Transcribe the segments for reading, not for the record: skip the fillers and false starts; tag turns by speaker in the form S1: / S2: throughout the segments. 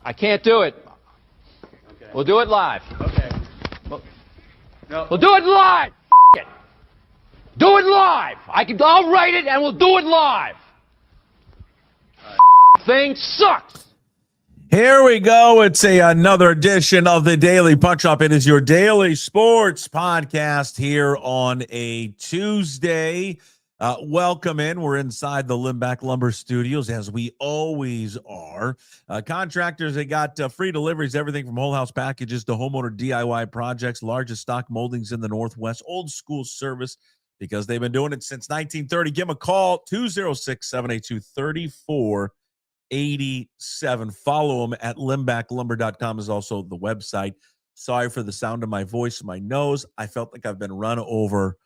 S1: I can't do it.
S2: Okay.
S1: We'll do it live.
S2: Okay. No.
S1: We'll do it live. It. Do it live. I'll write it and we'll do it live. Thing sucks.
S3: Here we go. It's another edition of the Daily Punch-Up. It is your daily sports podcast here on a Tuesday. Welcome in. We're inside the Limback Lumber Studios, as we always are. Contractors, they got free deliveries, everything from whole house packages to homeowner DIY projects, largest stock moldings in the Northwest, old school service, because they've been doing it since 1930. Give them a call, 206-782-3487. Follow them at limbacklumber.com is also the website. Sorry for the sound of my voice, my nose. I felt like I've been run over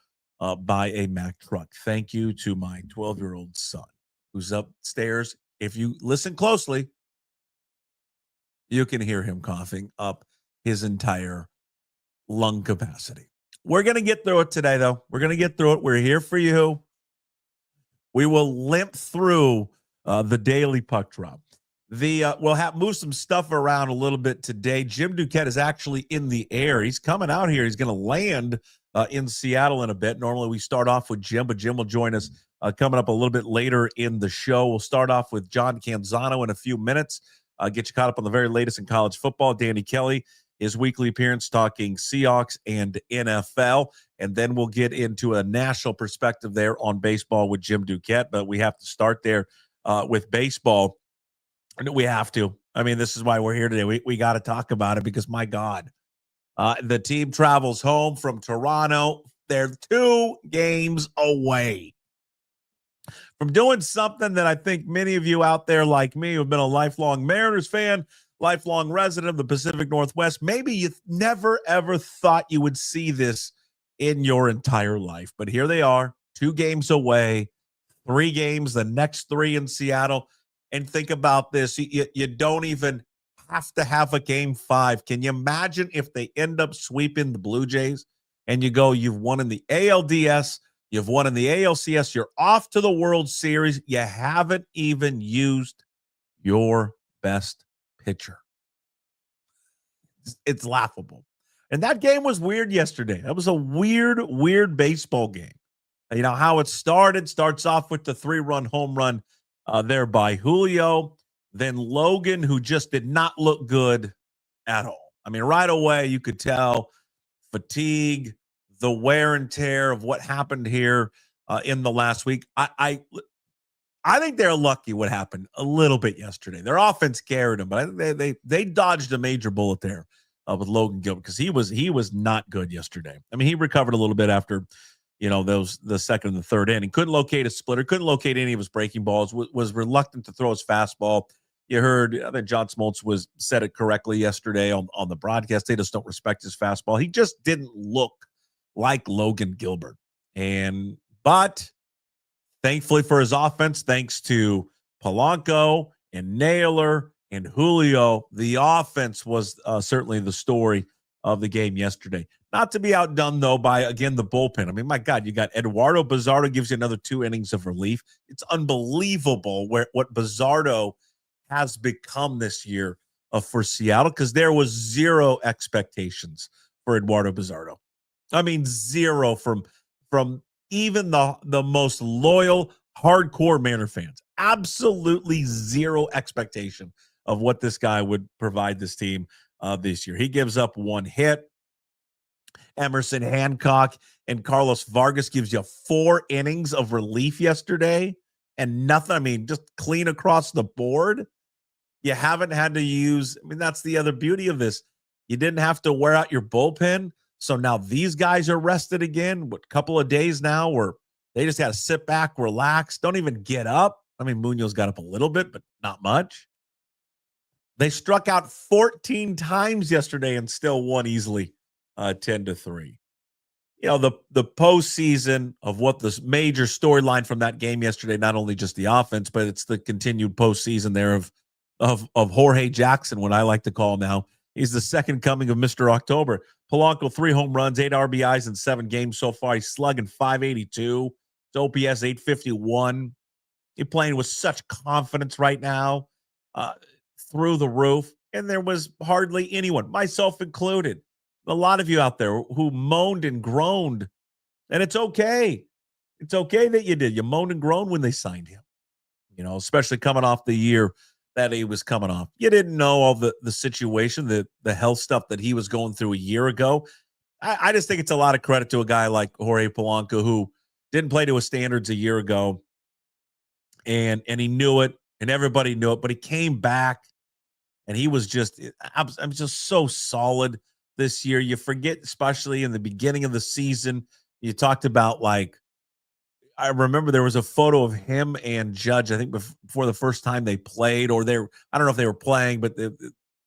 S3: by a Mack truck. Thank you to my 12-year-old son who's upstairs. If you listen closely, you can hear him coughing up his entire lung capacity. We're going to get through it today, though. We're going to get through it. We're here for you. We will limp through the daily puck drop. We'll move some stuff around a little bit today. Jim Duquette is actually in the air. He's coming out here. He's going to land in Seattle in a bit. Normally we start off with Jim, but Jim will join us coming up a little bit later in the show. We'll start off with John Canzano in a few minutes. Get you caught up on the very latest in college football. Danny Kelly, his weekly appearance talking Seahawks and NFL. And then we'll get into a national perspective there on baseball with Jim Duquette. But we have to start there with baseball. And we have to. I mean, this is why we're here today. We got to talk about it because, my God, the team travels home from Toronto. They're 2 games away from doing something that I think many of you out there like me who have been a lifelong Mariners fan, lifelong resident of the Pacific Northwest, maybe you never, ever thought you would see this in your entire life. But here they are, 2 games away, 3 games, the next 3 in Seattle. And think about this. You don't even have to have a game 5. Can you imagine if they end up sweeping the Blue Jays and you go, you've won in the ALDS, you've won in the ALCS, you're off to the World Series. You haven't even used your best pitcher. It's laughable. And that game was weird yesterday. That was a weird baseball game. You know how it starts off with the 3-run home run there by Julio. Then Logan, who just did not look good at all. I mean, right away, you could tell fatigue, the wear and tear of what happened here in the last week. I think they're lucky what happened a little bit yesterday. Their offense carried them, but I think they dodged a major bullet there with Logan Gilbert because he was not good yesterday. I mean, he recovered a little bit after the second and the third inning. Couldn't locate a splitter, couldn't locate any of his breaking balls, was reluctant to throw his fastball. You heard, I think John Smoltz said it correctly yesterday on the broadcast. They just don't respect his fastball. He just didn't look like Logan Gilbert. But thankfully for his offense, thanks to Polanco and Naylor and Julio, the offense was certainly the story of the game yesterday. Not to be outdone, though, by, again, the bullpen. I mean, my God, you got Eduard Bazardo gives you another 2 innings of relief. It's unbelievable what Bazardo has become this year for Seattle because there was 0 expectations for Eduardo Bazardo. I mean, 0 from even the most loyal, hardcore Mariner fans. Absolutely 0 expectation of what this guy would provide this team this year. He gives up 1 hit. Emerson Hancock and Carlos Vargas gives you 4 innings of relief yesterday and nothing. I mean, just clean across the board. You haven't had to use, I mean, that's the other beauty of this. You didn't have to wear out your bullpen. So now these guys are rested again. What, couple of days now where they just got to sit back, relax, don't even get up. I mean, Munoz got up a little bit, but not much. They struck out 14 times yesterday and still won easily 10-3. You know, the postseason of what the major storyline from that game yesterday, not only just the offense, but it's the continued postseason there of Jorge Jackson, what I like to call now. He's the second coming of Mr. October. Polanco, 3 home runs, 8 RBIs in 7 games so far. He's slugging .582. His OPS 851. He's playing with such confidence right now, through the roof. and there was hardly anyone, myself included, a lot of you out there who moaned and groaned, and it's okay. It's okay that you did. You moaned and groaned when they signed him, especially coming off the year that he was coming off. You didn't know all the situation, the health stuff that he was going through a year ago. I just think it's a lot of credit to a guy like Jorge Polanco, who didn't play to his standards a year ago, and he knew it, and everybody knew it, but he came back, and he was I'm just so solid this year. You forget, especially in the beginning of the season, you talked about, like, I remember there was a photo of him and Judge, I think before the first time they played, or I don't know if they were playing, but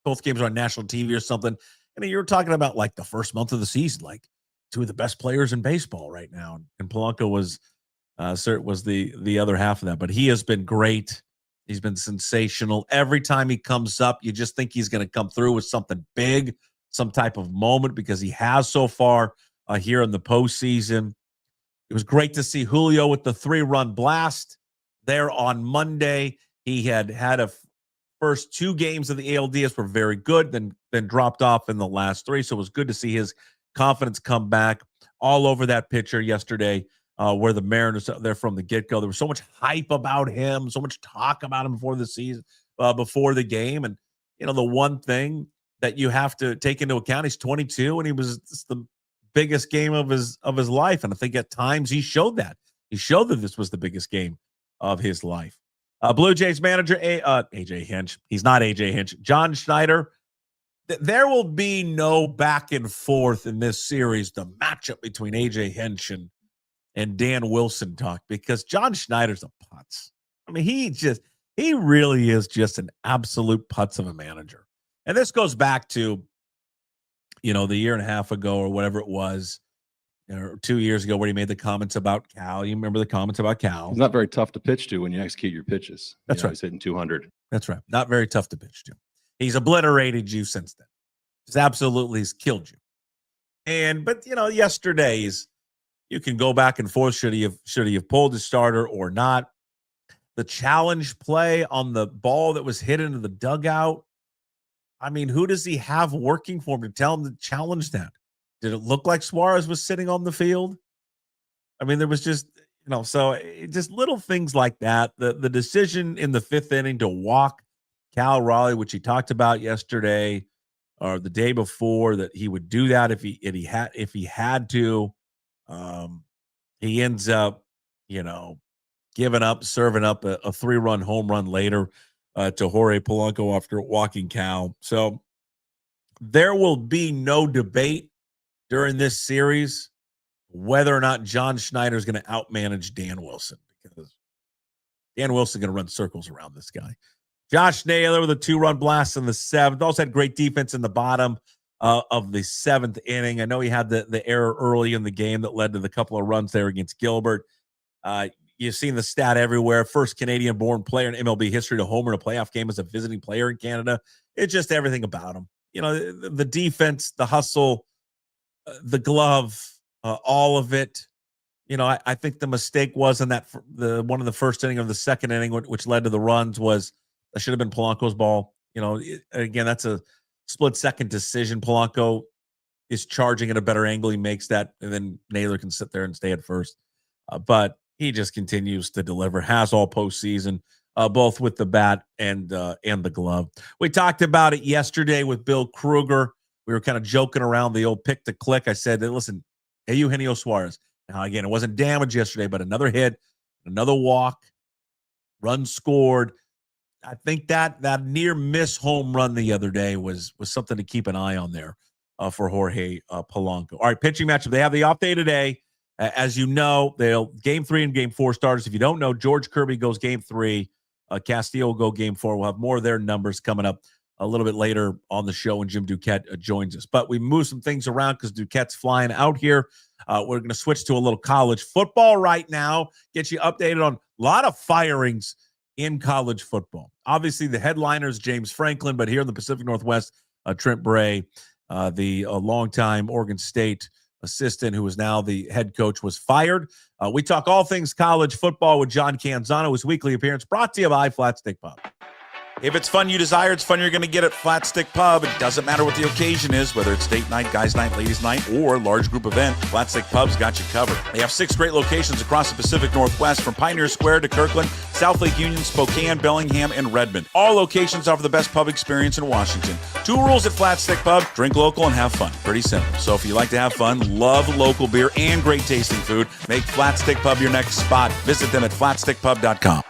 S3: both games were on national TV or something. And you were talking about, like, the first month of the season, like two of the best players in baseball right now. And Polanco was the other half of that, but he has been great. He's been sensational. Every time he comes up, you just think he's going to come through with something big, some type of moment, because he has so far here in the postseason. It was great to see Julio with the 3-run blast there on Monday. He had a first 2 games of the ALDS were very good, then dropped off in the last 3. So it was good to see his confidence come back all over that pitcher yesterday, where the Mariners, they're from the get-go. There was so much hype about him, so much talk about him before the season, before the game. And, the one thing that you have to take into account, he's 22, and he was the biggest game of his life. And I think at times he showed that. He showed that this was the biggest game of his life. Blue Jays manager, AJ Hinch. He's not AJ Hinch. John Schneider. There will be no back and forth in this series, the matchup between AJ Hinch and Dan Wilson talk, because John Schneider's a putz. I mean, he really is just an absolute putz of a manager. And this goes back to, the year and a half ago or whatever it was, or 2 years ago, where he made the comments about Cal. You remember the comments about Cal?
S4: It's not very tough to pitch to when you execute your pitches.
S3: That's right.
S4: He's hitting 200.
S3: That's right. Not very tough to pitch to. He's obliterated you since then. He's killed you. But yesterday's, you can go back and forth. Should he have pulled his starter or not? The challenge play on the ball that was hit into the dugout. I mean, who does he have working for him to tell him to challenge that? Did it look like Suarez was sitting on the field? I mean, there was just, just little things like that. The decision in the 5th inning to walk Cal Raleigh, which he talked about yesterday or the day before, that he would do that if he had to. He ends up, serving up a 3-run home run later to Jorge Polanco after walking Cal. So there will be no debate during this series whether or not John Schneider is going to outmanage Dan Wilson, because Dan Wilson is going to run circles around this guy. Josh Naylor with a 2-run blast in the 7th. Also had great defense in the bottom of the 7th inning. I know he had the error early in the game that led to the couple of runs there against Gilbert. You've seen the stat everywhere. First Canadian-born player in MLB history to homer in a playoff game as a visiting player in Canada. It's just everything about him. The defense, the hustle, the glove, all of it. I think the mistake was in that the one in the first inning of the 2nd inning, which led to the runs, was that should have been Polanco's ball. Again, that's a split-second decision. Polanco is charging at a better angle. He makes that, and then Naylor can sit there and stay at first. But he just continues to deliver, has all postseason, both with the bat and the glove. We talked about it yesterday with Bill Kruger. We were kind of joking around the old pick to click. I said, listen, hey, Eugenio Suarez. Now, again, it wasn't damage yesterday, but another hit, another walk, run scored. I think that near miss home run the other day was something to keep an eye on there for Jorge Polanco. All right, pitching matchup. They have the off day today. As you know, they'll game 3 and game 4 starters. If you don't know, George Kirby goes game 3. Castillo will go game 4. We'll have more of their numbers coming up a little bit later on the show when Jim Duquette joins us. But we move some things around because Duquette's flying out here. We're going to switch to a little college football right now, get you updated on a lot of firings in college football. Obviously, the headliner is James Franklin, but here in the Pacific Northwest, Trent Bray, the longtime Oregon State assistant who is now the head coach, was fired. We talk all things college football with John Canzano, his weekly appearance brought to you by Flat Stick Pub. If it's fun you desire, it's fun you're going to get at Flat Stick Pub. It doesn't matter what the occasion is, whether it's date night, guys night, ladies night, or large group event, Flat Stick Pub's got you covered. They have 6 great locations across the Pacific Northwest, from Pioneer Square to Kirkland, South Lake Union, Spokane, Bellingham, and Redmond. All locations offer the best pub experience in Washington. 2 rules at Flat Stick Pub: drink local and have fun. Pretty simple. So if you like to have fun, love local beer, and great tasting food, make Flat Stick Pub your next spot. Visit them at flatstickpub.com.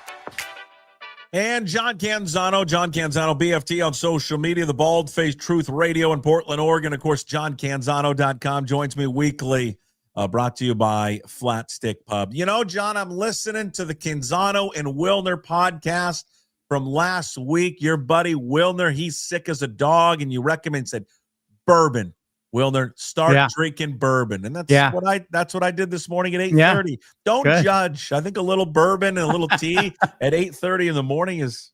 S3: And John Canzano, BFT on social media, the Bald-Faced Truth Radio in Portland, Oregon. Of course, johncanzano.com joins me weekly, brought to you by Flat Stick Pub. You know, John, I'm listening to the Canzano and Wilner podcast from last week. Your buddy Wilner, he's sick as a dog, and you recommend, said, bourbon. Wilner, start drinking bourbon. And that's what I did this morning at 8:30. Yeah. Don't judge. I think a little bourbon and a little tea at 8:30 in the morning is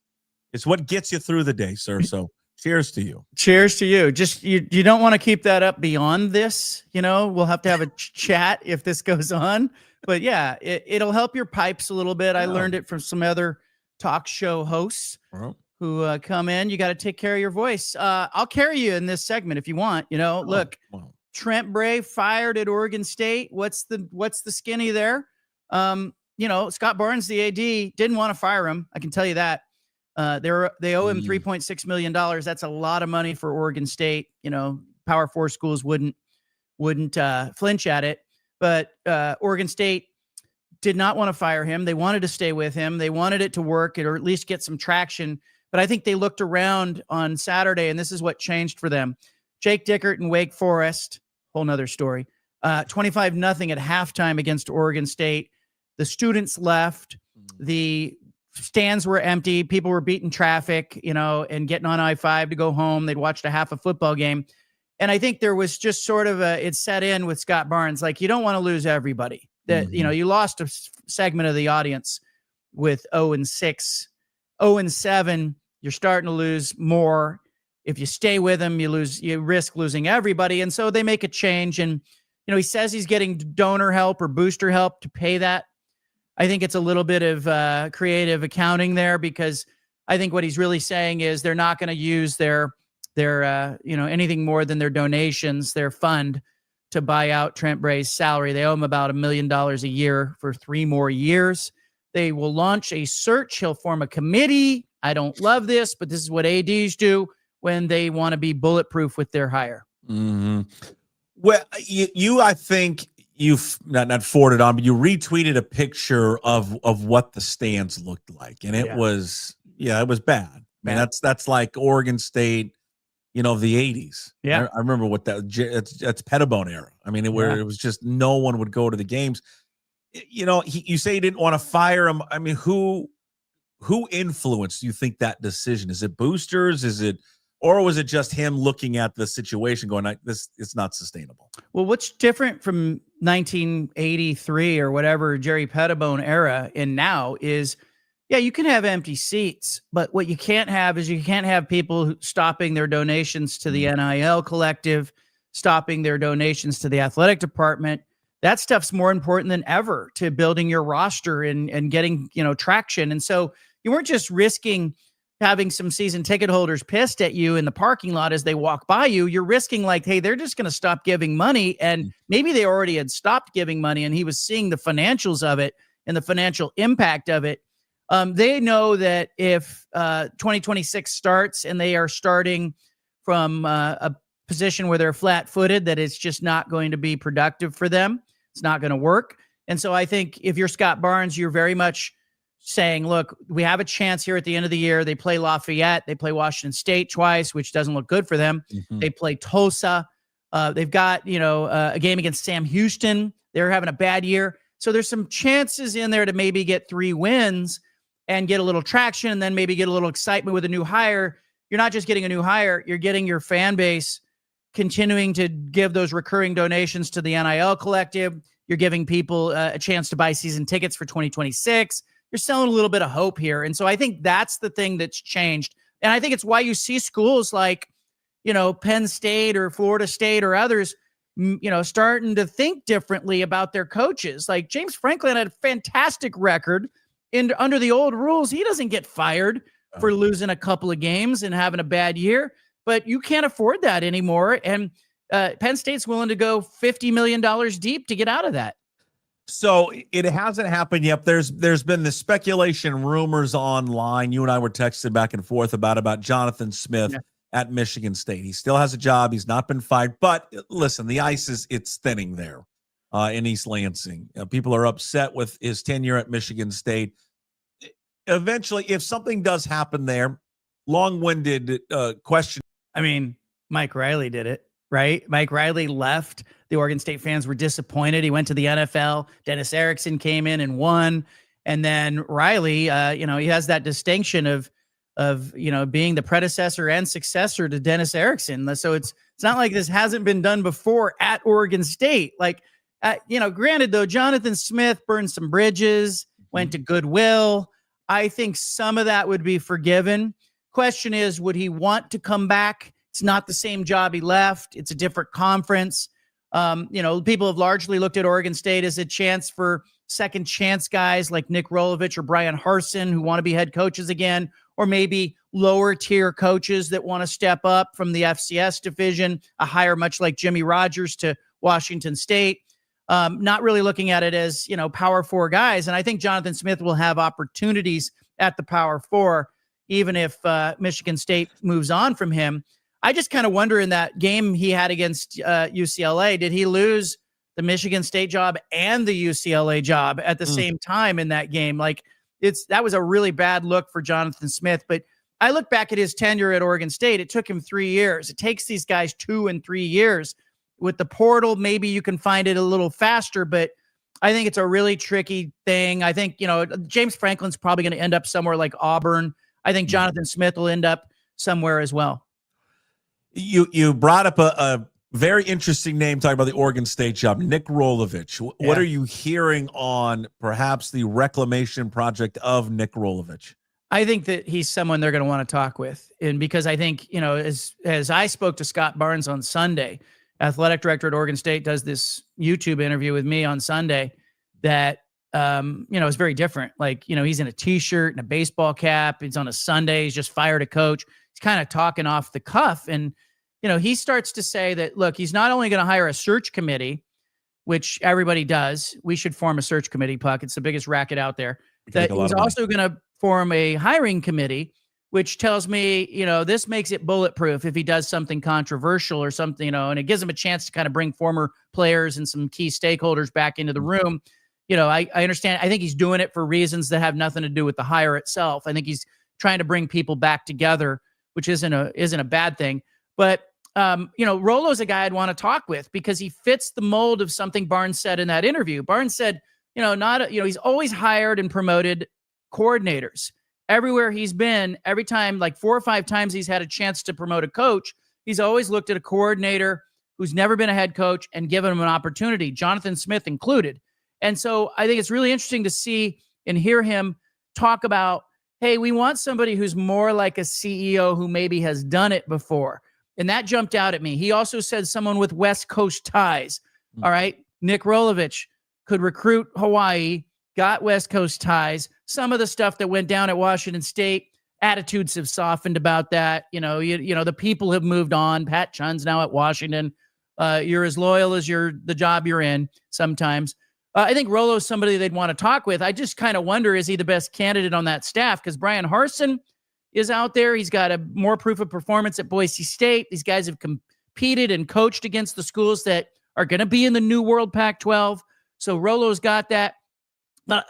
S3: what gets you through the day, sir. So cheers to you.
S5: Cheers to you. Just you don't want to keep that up beyond this. You know, we'll have to have a chat if this goes on. But yeah, it'll help your pipes a little bit. I learned it from some other talk show hosts. Who come in. You got to take care of your voice. I'll carry you in this segment if you want. You know, look, Trent Bray fired at Oregon State. What's the skinny there? You know, Scott Barnes, the AD, didn't want to fire him. I can tell you that. They owe him $3.6 million. That's a lot of money for Oregon State. You know, Power 4 schools wouldn't flinch at it. But Oregon State did not want to fire him. They wanted to stay with him. They wanted it to work or at least get some traction. But I think they looked around on Saturday, and this is what changed for them. Jake Dickert and Wake Forest, whole nother story, 25-0 at halftime against Oregon State. The students left. The stands were empty. People were beating traffic, you know, and getting on I-5 to go home. They'd watched a half a football game. And I think there was just sort of it set in with Scott Barnes. Like, you don't want to lose everybody. That, you know, you lost a segment of the audience with 0-6, 0-7. You're starting to lose more. If you stay with them, you risk losing everybody. And so they make a change. And, you know, he says he's getting donor help or booster help to pay that. I think it's a little bit of creative accounting there, because I think what he's really saying is they're not going to use their anything more than their donations, their fund, to buy out Trent Bray's salary. They owe him about $1 million a year for 3 more years. They will launch a search. He'll form a committee. I don't love this, but this is what ADs do when they want to be bulletproof with their hire.
S3: Mm-hmm. Well, I think you've not forwarded on, but you retweeted a picture of what the stands looked like, and it was bad. I mean, that's like Oregon State, you know, of the 80s.
S5: Yeah,
S3: I remember what that's Pettibone era. I mean, it was just no one would go to the games. You know, you say you didn't want to fire him. I mean, who influenced, you think, that decision? Is it boosters? Or was it just him looking at the situation going, it's not sustainable?
S5: Well, what's different from 1983 or whatever Jerry Pettibone era and now is, you can have empty seats, but what you can't have is you can't have people stopping their donations to the NIL collective, stopping their donations to the athletic department. That stuff's more important than ever to building your roster and getting, you know, traction. And so you weren't just risking having some season ticket holders pissed at you in the parking lot as they walk by you. You're risking, like, hey, they're just going to stop giving money. And maybe they already had stopped giving money, and he was seeing the financials of it and the financial impact of it. They know that if 2026 starts and they are starting from a position where they're flat-footed, that it's just not going to be productive for them. It's not going to work. And so I think if you're Scott Barnes, you're very much saying, look, we have a chance here at the end of the year. They play Lafayette. They play Washington State twice, which doesn't look good for them. Mm-hmm. They play Tulsa. They've got, a game against Sam Houston. They're having a bad year. So there's some chances in there to maybe get 3 wins and get a little traction, and then maybe get a little excitement with a new hire. You're not just getting a new hire. You're getting your fan base continuing to give those recurring donations to the NIL collective. You're giving people a chance to buy season tickets for 2026. You're selling a little bit of hope here. And so I think that's the thing that's changed. And I think it's why you see schools like, Penn State or Florida State or others, starting to think differently about their coaches. Like James Franklin had a fantastic record under the old rules. He doesn't get fired for losing a couple of games and having a bad year, but you can't afford that anymore. And Penn State's willing to go $50 million deep to get out of that.
S3: So it hasn't happened yet. There's been the speculation, rumors online. You and I were texting back and forth about Jonathan Smith at Michigan State. He still has a job. He's not been fired. But listen, the ice it's thinning there in East Lansing. People are upset with his tenure at Michigan State. Eventually, if something does happen there, long-winded question.
S5: I mean, Mike Riley did it, right? Mike Riley left. The Oregon State fans were disappointed. He went to the NFL. Dennis Erickson came in and won. And then Riley, he has that distinction of being the predecessor and successor to Dennis Erickson. So it's not like this hasn't been done before at Oregon State. Like, granted though, Jonathan Smith burned some bridges, went to Goodwill. I think some of that would be forgiven. Question is, would he want to come back? It's not the same job he left. It's a different conference. People have largely looked at Oregon State as a chance for second chance guys like Nick Rolovich or Brian Harsin who want to be head coaches again, or maybe lower tier coaches that want to step up from the FCS division, a hire much like Jimmy Rogers to Washington State. Not really looking at it as, Power Four guys. And I think Jonathan Smith will have opportunities at the Power Four, even if Michigan State moves on from him. I just kind of wonder, in that game he had against UCLA, did he lose the Michigan State job and the UCLA job at the same time in that game? Like, that was a really bad look for Jonathan Smith. But I look back at his tenure at Oregon State. It took him 3 years. It takes these guys 2 and 3 years. With the portal, maybe you can find it a little faster, but I think it's a really tricky thing. I think, James Franklin's probably going to end up somewhere like Auburn. I think Jonathan Smith will end up somewhere as well.
S3: You brought up a very interesting name talking about the Oregon State job, Nick Rolovich. What are you hearing on perhaps the reclamation project of Nick Rolovich?
S5: I think that he's someone they're going to want to talk with. And because I think, as I spoke to Scott Barnes on Sunday, athletic director at Oregon State, does this YouTube interview with me on Sunday that, is very different. Like, he's in a t-shirt and a baseball cap. He's on a Sunday. He's just fired a coach. He's kind of talking off the cuff. And, he starts to say that, look, he's not only going to hire a search committee, which everybody does. We should form a search committee, Puck. It's the biggest racket out there. That he's also going to form a hiring committee, which tells me, this makes it bulletproof if he does something controversial or something, and it gives him a chance to kind of bring former players and some key stakeholders back into the room. I understand. I think he's doing it for reasons that have nothing to do with the hire itself. I think he's trying to bring people back together, which isn't a bad thing. But, Rolo's a guy I'd want to talk with because he fits the mold of something Barnes said in that interview. Barnes said, he's always hired and promoted coordinators. Everywhere he's been, every time, like 4 or 5 times he's had a chance to promote a coach, he's always looked at a coordinator who's never been a head coach and given him an opportunity, Jonathan Smith included. And so I think it's really interesting to see and hear him talk about, hey, we want somebody who's more like a CEO who maybe has done it before. And that jumped out at me. He also said someone with West Coast ties. All right. Nick Rolovich could recruit Hawaii, got West Coast ties. Some of the stuff that went down at Washington State, attitudes have softened about that. The people have moved on. Pat Chun's now at Washington. You're as loyal as the job you're in sometimes. I think Rolo's somebody they'd want to talk with. I just kind of wonder, is he the best candidate on that staff? Because Brian Harsin is out there. He's got a more proof of performance at Boise State. These guys have competed and coached against the schools that are going to be in the New World Pac-12. So Rolo's got that.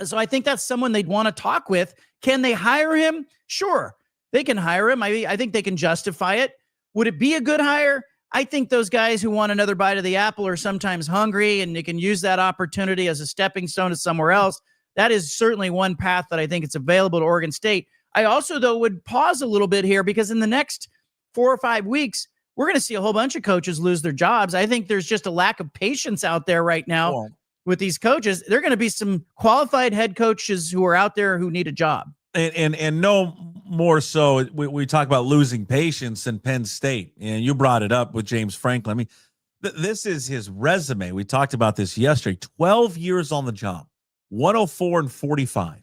S5: So I think that's someone they'd want to talk with. Can they hire him? Sure, they can hire him. I think they can justify it. Would it be a good hire? I think those guys who want another bite of the apple are sometimes hungry, and they can use that opportunity as a stepping stone to somewhere else. That is certainly one path that I think it's available to Oregon State. I also, though, would pause a little bit here because in the next 4 or 5 weeks, we're going to see a whole bunch of coaches lose their jobs. I think there's just a lack of patience out there right now with these coaches. There are going to be some qualified head coaches who are out there who need a job.
S3: And no more so, we talk about losing patience in Penn State, and you brought it up with James Franklin. I mean, this is his resume. We talked about this yesterday. 12 years on the job, 104 and 45.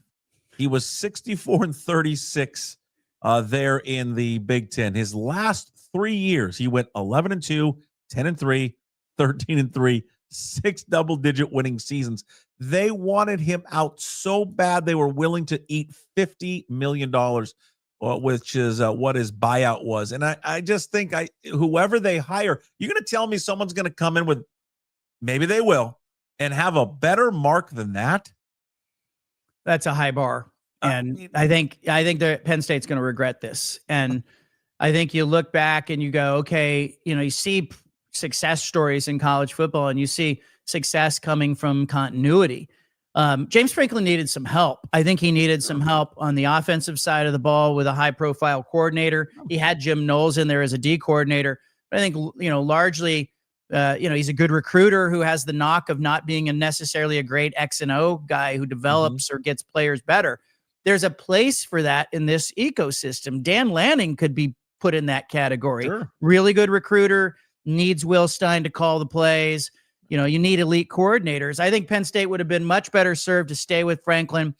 S3: He was 64 and 36 there in the Big Ten. His last 3 years, he went 11-2, 10-3, 13-3, 6 double-digit winning seasons. They wanted him out so bad they were willing to eat $50 million, which is what his buyout was. And I just think whoever they hire, you're going to tell me someone's going to come in with, maybe they will, and have a better mark than that?
S5: That's a high bar. And I think that Penn State's going to regret this. And I think you look back and you go, okay, you see success stories in college football and you see success coming from continuity. James Franklin needed some help. I think he needed some help on the offensive side of the ball with a high profile coordinator. He had Jim Knowles in there as a D coordinator. But I think, largely, he's a good recruiter who has the knock of not being necessarily a great X and O guy who develops or gets players better. There's a place for that in this ecosystem. Dan Lanning could be put in that category. Sure. Really good recruiter, needs Will Stein to call the plays. You need elite coordinators. I think Penn State would have been much better served to stay with Franklin,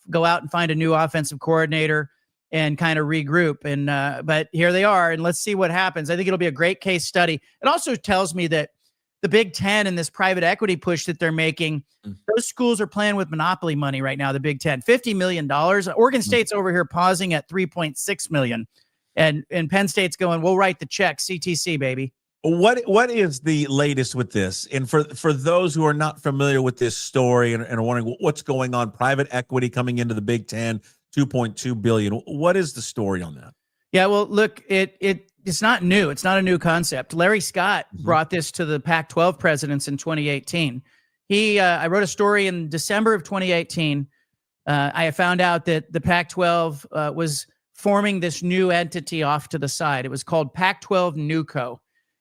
S5: go out and find a new offensive coordinator and kind of regroup. And but here they are, and let's see what happens. I think it'll be a great case study. It also tells me that the Big Ten and this private equity push that they're making, those schools are playing with monopoly money right now, the Big Ten. $50 million. Oregon State's over here pausing at $3.6 million. And Penn State's going, we'll write the check, CTC, baby.
S3: What is the latest with this? And for those who are not familiar with this story and are wondering what's going on, private equity coming into the Big Ten, $2.2 billion. What is the story on that?
S5: Yeah, well, look, it's not new. It's not a new concept. Larry Scott brought this to the Pac-12 presidents in 2018. I wrote a story in December of 2018. I found out that the Pac-12 was forming this new entity off to the side. It was called Pac-12 NewCo.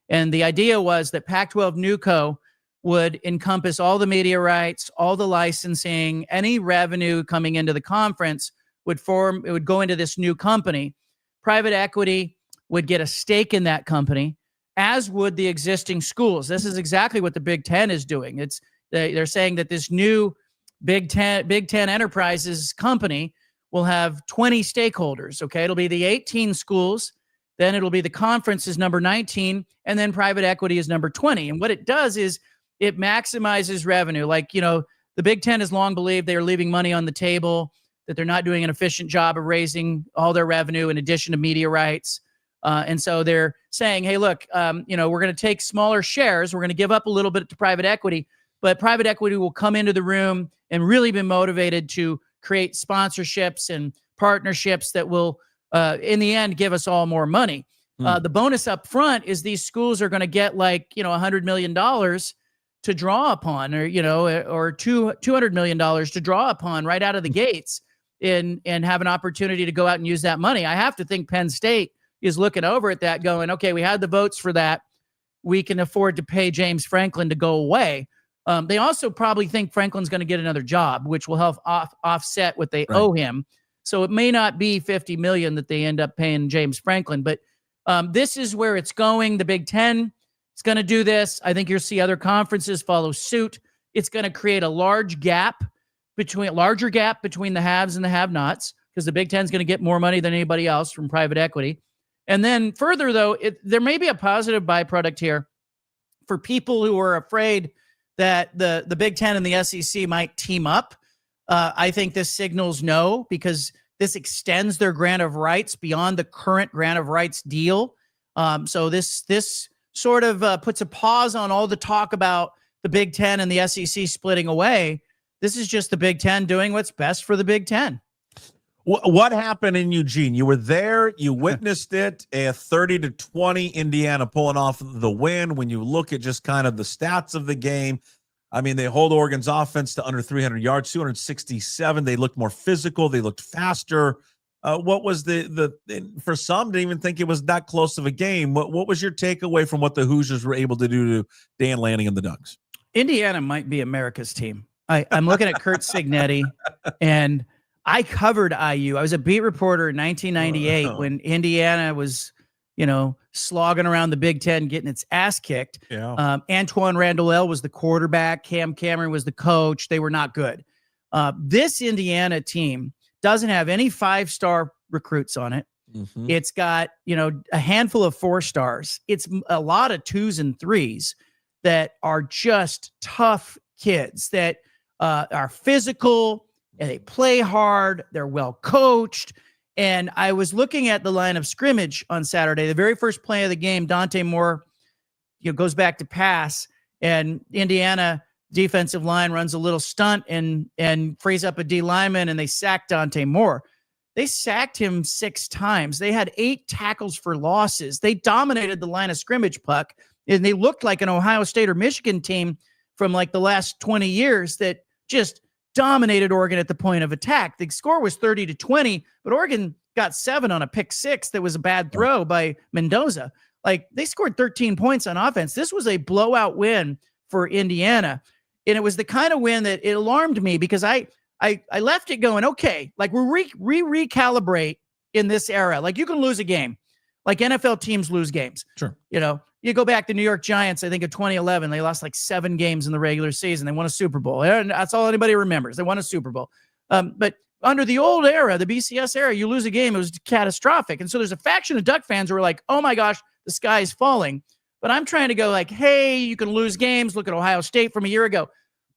S5: And the idea was that Pac-12 NewCo would encompass all the media rights, all the licensing, any revenue coming into the conference would go into this new company. Private equity would get a stake in that company, as would the existing schools. This is exactly what the Big Ten is doing. They're saying that this new Big Ten Enterprises company will have 20 stakeholders. Okay, it'll be the 18 schools, then it'll be the conference is number 19, and then private equity is number 20. And what it does is it maximizes revenue. Like, the Big Ten has long believed they are leaving money on the table, that they're not doing an efficient job of raising all their revenue in addition to media rights. And so they're saying, hey, look, we're going to take smaller shares. We're going to give up a little bit to private equity, but private equity will come into the room and really be motivated to create sponsorships and partnerships that will, in the end, give us all more money. The bonus up front is these schools are going to get $100 million to draw upon, or $200 million to draw upon right out of the gates and have an opportunity to go out and use that money. I have to think Penn State is looking over at that going, okay, we had the votes for that. We can afford to pay James Franklin to go away. They also probably think Franklin's going to get another job, which will help offset what they owe him. So it may not be $50 million that they end up paying James Franklin, but this is where it's going. The Big Ten is going to do this. I think you'll see other conferences follow suit. It's going to create a larger gap between the haves and the have-nots, because the Big Ten is going to get more money than anybody else from private equity. And then further, though, there may be a positive byproduct here for people who are afraid that the Big Ten and the SEC might team up. I think this signals no, because this extends their grant of rights beyond the current grant of rights deal. So this sort of puts a pause on all the talk about the Big Ten and the SEC splitting away. This is just the Big Ten doing what's best for the Big Ten.
S3: What happened in Eugene? You were there. You witnessed it. A 30-20 Indiana pulling off the win. When you look at just kind of the stats of the game, I mean, they hold Oregon's offense to under 300 yards, 267. They looked more physical. They looked faster. What was for some didn't even think it was that close of a game. What was your takeaway from what the Hoosiers were able to do to Dan Lanning and the Ducks?
S5: Indiana might be America's team. I'm looking at Kurt Signetti, and I covered IU. I was a beat reporter in 1998 when Indiana was, slogging around the Big Ten, getting its ass kicked. Yeah. Antoine Randall was the quarterback. Cam Cameron was the coach. They were not good. This Indiana team doesn't have any 5-star recruits on it.
S3: Mhm.
S5: It's got, a handful of 4-stars. It's a lot of 2s and 3s that are just tough kids that are physical and they play hard. They're well coached. And I was looking at the line of scrimmage on Saturday, the very first play of the game. Dante Moore, goes back to pass, and Indiana defensive line runs a little stunt and frees up a D lineman, and they sack Dante Moore. They sacked him 6 times. They had 8 tackles for losses. They dominated the line of scrimmage, Puck, and they looked like an Ohio State or Michigan team from like the last 20 years that just dominated Oregon at the point of attack. The score was 30-20, but Oregon got 7 on a pick 6 that was a bad throw by Mendoza. Like, they scored 13 points on offense. This was a blowout win for Indiana. And it was the kind of win that it alarmed me because I left it going, okay, like we recalibrate in this era. Like, you can lose a game. Like, NFL teams lose games.
S3: Sure.
S5: You go back to New York Giants, I think of 2011, they lost like 7 games in the regular season. They won a Super Bowl. And that's all anybody remembers. They won a Super Bowl. But under the old era, the BCS era, you lose a game, it was catastrophic. And so there's a faction of Duck fans who are like, oh my gosh, the sky is falling. But I'm trying to go like, hey, you can lose games. Look at Ohio State from a year ago.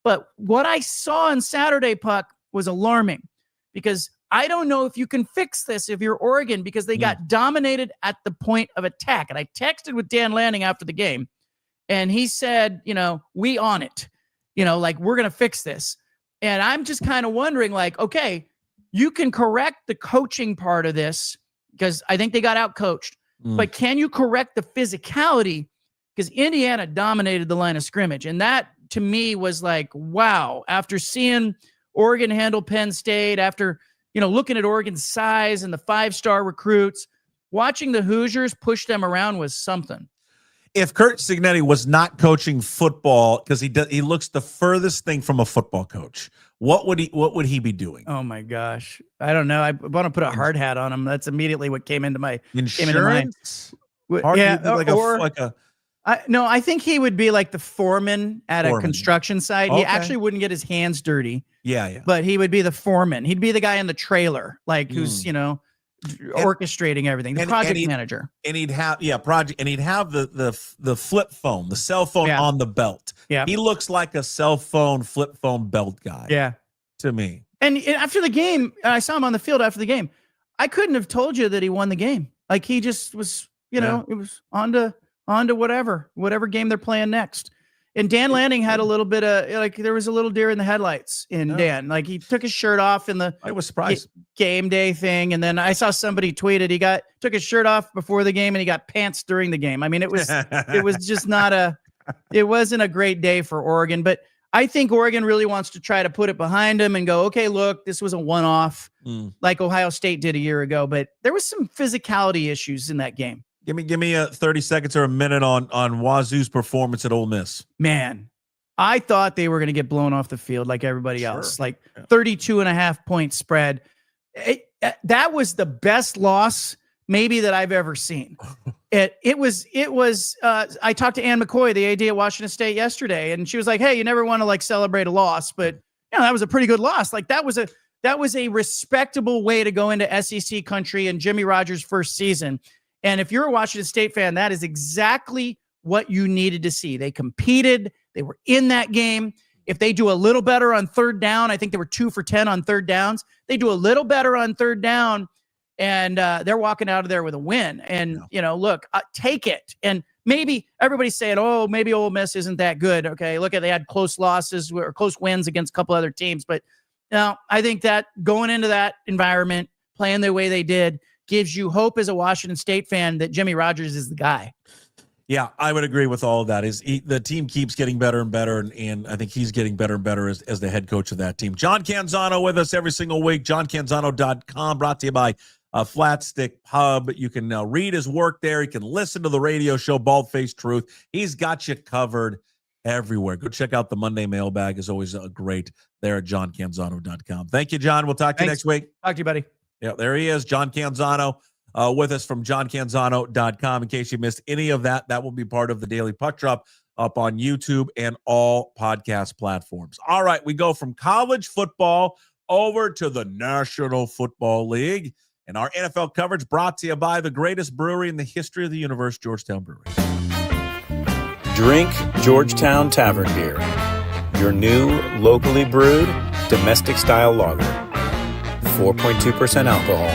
S5: But what I saw on Saturday, Puck, was alarming because I don't know if you can fix this if you're Oregon because they got dominated at the point of attack. And I texted with Dan Lanning after the game, and he said, we on it, like we're going to fix this. And I'm just kind of wondering, like, okay, you can correct the coaching part of this because I think they got out-coached. But can you correct the physicality? Because Indiana dominated the line of scrimmage. And that, to me, was like, wow. After seeing Oregon handle Penn State, after, looking at Oregon's size and the 5-star recruits, watching the Hoosiers push them around was something.
S3: If Kurt Signetti was not coaching football, because he looks the furthest thing from a football coach, what would he be doing?
S5: Oh my gosh, I don't know. I want to put a hard hat on him. That's immediately what came into my
S3: insurance.
S5: I think he would be like the foreman at a construction site.
S3: Okay.
S5: He actually wouldn't get his hands dirty.
S3: Yeah.
S5: But he would be the foreman. He'd be the guy in the trailer, like who's orchestrating everything. The project manager.
S3: And he'd have the flip phone, the cell phone on the belt.
S5: Yeah.
S3: He looks like a cell phone, flip phone belt guy.
S5: Yeah.
S3: To me.
S5: And after the game, I saw him on the field after the game. I couldn't have told you that he won the game. Like, he just was, it was on to whatever game they're playing next. And Dan Lanning had a little bit of there was a little deer in the headlights in Dan. Like, he took his shirt off in the
S3: I was surprised
S5: game day thing. And then I saw somebody tweeted he took his shirt off before the game and he got pants during the game. I mean, it was just it wasn't a great day for Oregon, but I think Oregon really wants to try to put it behind them and go, okay, look, this was a one-off like Ohio State did a year ago, but there was some physicality issues in that game.
S3: Give me 30 seconds or a minute on Wazoo's performance at Ole Miss.
S5: Man, I thought they were going to get blown off the field like everybody else, like 32.5 point spread. That was the best loss maybe that I've ever seen. It was I talked to Ann McCoy, the AD at Washington State yesterday, and she was like, hey, you never want to like celebrate a loss, but that was a pretty good loss. Like, that was a respectable way to go into SEC country in Jimmy Rogers' first season. And if you're a Washington State fan, that is exactly what you needed to see. They competed. They were in that game. If they do a little better on third down, I think they were 2 for 10 on third downs. They do a little better on third down, and they're walking out of there with a win. And, look, take it. And maybe everybody's saying, oh, maybe Ole Miss isn't that good. Okay, look, they had close losses or close wins against a couple other teams. But I think that going into that environment, playing the way they did, gives you hope as a Washington State fan that Jimmy Rogers is the guy.
S3: Yeah, I would agree with all of that. The team keeps getting better and better, and I think he's getting better and better as the head coach of that team. John Canzano with us every single week, johncanzano.com, brought to you by Flat Stick Pub. You can now read his work there. You can listen to the radio show, Bald Faced Truth. He's got you covered everywhere. Go check out the Monday mailbag. Is always great there at johncanzano.com. Thank you, John. We'll talk to you next week.
S5: Talk to you, buddy.
S3: Yeah, there he is, John Canzano, with us from johncanzano.com. In case you missed any of that, that will be part of the Daily Puck Drop up on YouTube and all podcast platforms. All right, we go from college football over to the National Football League, And our NFL coverage brought to you by the greatest brewery in the history of the universe, Georgetown Brewery.
S6: Drink Georgetown Tavern Beer, your new locally brewed domestic-style lager. 4.2% alcohol.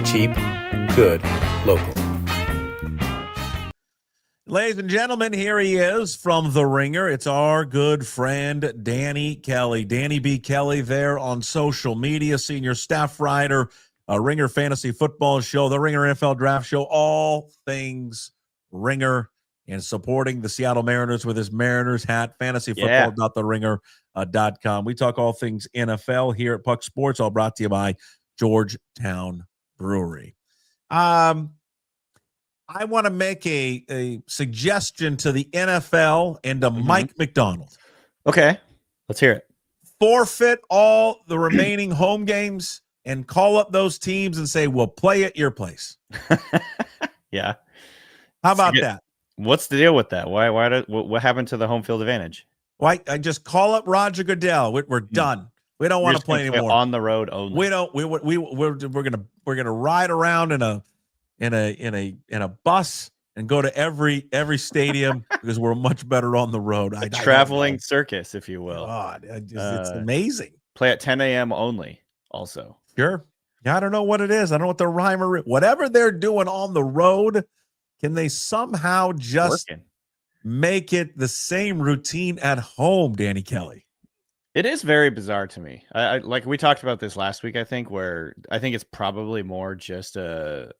S6: Cheap, good, local.
S3: Ladies and gentlemen, here he is from The Ringer. It's our good friend, Danny Kelly. Danny B. Kelly there on social media, senior staff writer, Ringer Fantasy Football Show, The Ringer NFL Draft Show, all things Ringer, and supporting the Seattle Mariners with his Mariners hat, fantasyfootball.theringer.com. We talk all things NFL here at Puck Sports, all brought to you by Georgetown Brewery. I want to make a suggestion to the NFL and to Mike McDonald.
S7: Okay, let's hear it.
S3: Forfeit all the remaining home games and call up those teams and say, we'll play at your place.
S7: Yeah.
S3: How about that?
S7: What's the deal with that? What happened to the home field advantage?
S3: Why? I just call up Roger Goodell. We're done. We don't want to play anymore.
S7: On the road only.
S3: We don't. We're gonna ride around in a bus and go to every stadium because we're much better on the road.
S7: A traveling circus, if you will.
S3: God, it's amazing.
S7: Play at 10 a.m. only. Also,
S3: sure. Yeah, I don't know what it is. I don't know what the rhyme or whatever they're doing on the road. Can they somehow just make it the same routine at home, Danny Kelly?
S7: It is very bizarre to me. I like we talked about this last week, I think, where I think it's probably more just the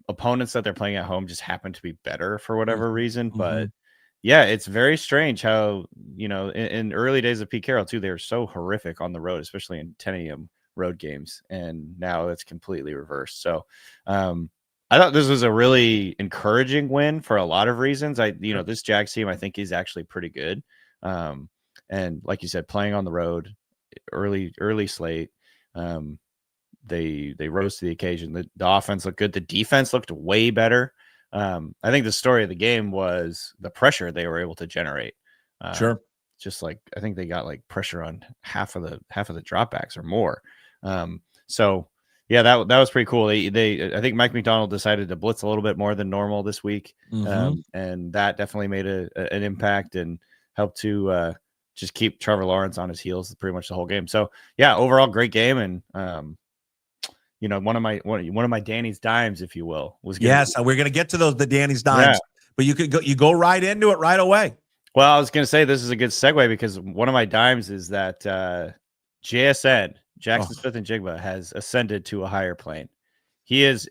S7: opponents that they're playing at home just happen to be better for whatever reason. But yeah, it's very strange how, in early days of Pete Carroll too, they were so horrific on the road, especially in 10 a.m. road games. And now it's completely reversed. So, I thought this was a really encouraging win for a lot of reasons. This Jags team, I think, is actually pretty good. And like you said, playing on the road, early slate, they rose to the occasion. The offense looked good. The defense looked way better. I think the story of the game was the pressure they were able to generate.
S3: Sure.
S7: Just like, I think they got like pressure on half of the dropbacks or more. So yeah, that was pretty cool. I think Mike McDonald decided to blitz a little bit more than normal this week. And that definitely made an impact and helped to just keep Trevor Lawrence on his heels pretty much the whole game. So yeah, overall great game. And one of my Danny's dimes, if you will, was
S3: yes. We're gonna get to the Danny's dimes, but you go right into it right away.
S7: Well, I was gonna say this is a good segue because one of my dimes is that JSN, Jackson Smith and Jigba, has ascended to a higher plane. He is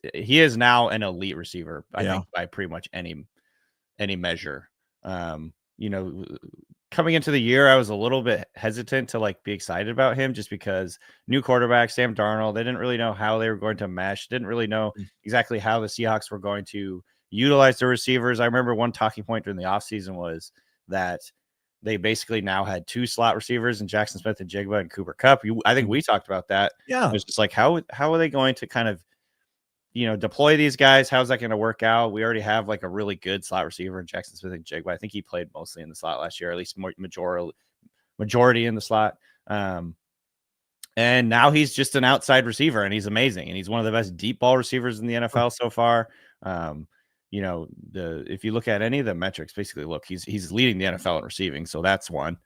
S7: now an elite receiver. I think by pretty much any measure. Coming into the year, I was a little bit hesitant to be excited about him just because new quarterback, Sam Darnold, they didn't really know how they were going to mesh. Didn't really know exactly how the Seahawks were going to utilize the receivers. I remember one talking point during the offseason was that they basically now had two slot receivers in Jackson Smith and Jigba and Cooper Kupp. I think we talked about that.
S3: Yeah.
S7: It's just like, how are they going to kind of, deploy these guys? How's that going to work out? We already have a really good slot receiver in Jackson Smith and Jigba. I think he played mostly in the slot last year, at least majority in the slot. And now he's just an outside receiver and he's amazing. And he's one of the best deep ball receivers in the NFL so far. If you look at any of the metrics, basically, look, he's leading the NFL in receiving. So that's one.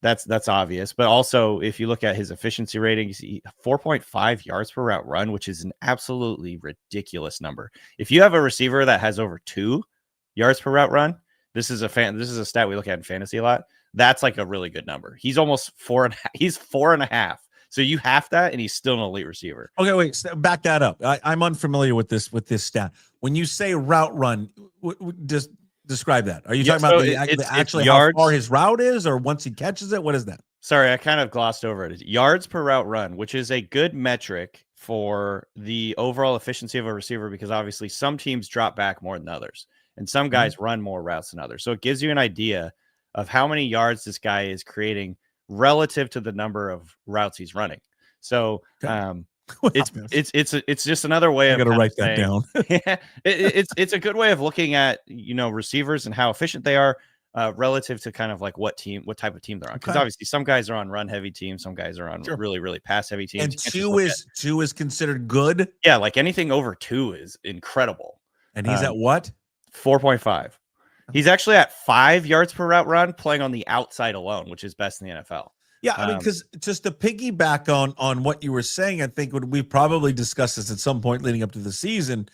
S7: That's obvious. But also, if you look at his efficiency rating, you see 4.5 yards per route run, which is an absolutely ridiculous number. If you have a receiver that has over 2 yards per route run, this is a stat we look at in fantasy a lot. That's a really good number. He's almost 4.5. He's 4.5. So you have that, and he's still an elite receiver.
S3: Okay, wait, back that up. I'm unfamiliar with this stat. When you say route run, just describe that. Are you talking about actually how far his route is, or once he catches it? What is that?
S7: Sorry, I kind of glossed over it. It's yards per route run, which is a good metric for the overall efficiency of a receiver, because obviously some teams drop back more than others, and some guys run more routes than others. So it gives you an idea of how many yards this guy is creating relative to the number of routes he's running. So it's just another way of
S3: write that down.
S7: it's a good way of looking at receivers and how efficient they are. relative to kind of like what type of team they're on. Because obviously some guys are on run heavy teams, some guys are on really, really pass heavy teams.
S3: And two is considered good.
S7: Yeah, like anything over 2 is incredible.
S3: And he's at what?
S7: 4.5. He's actually at 5 yards per route run playing on the outside alone, which is best in the NFL.
S3: Yeah, I mean, because just to piggyback on what you were saying, I think we probably discussed this at some point leading up to the season.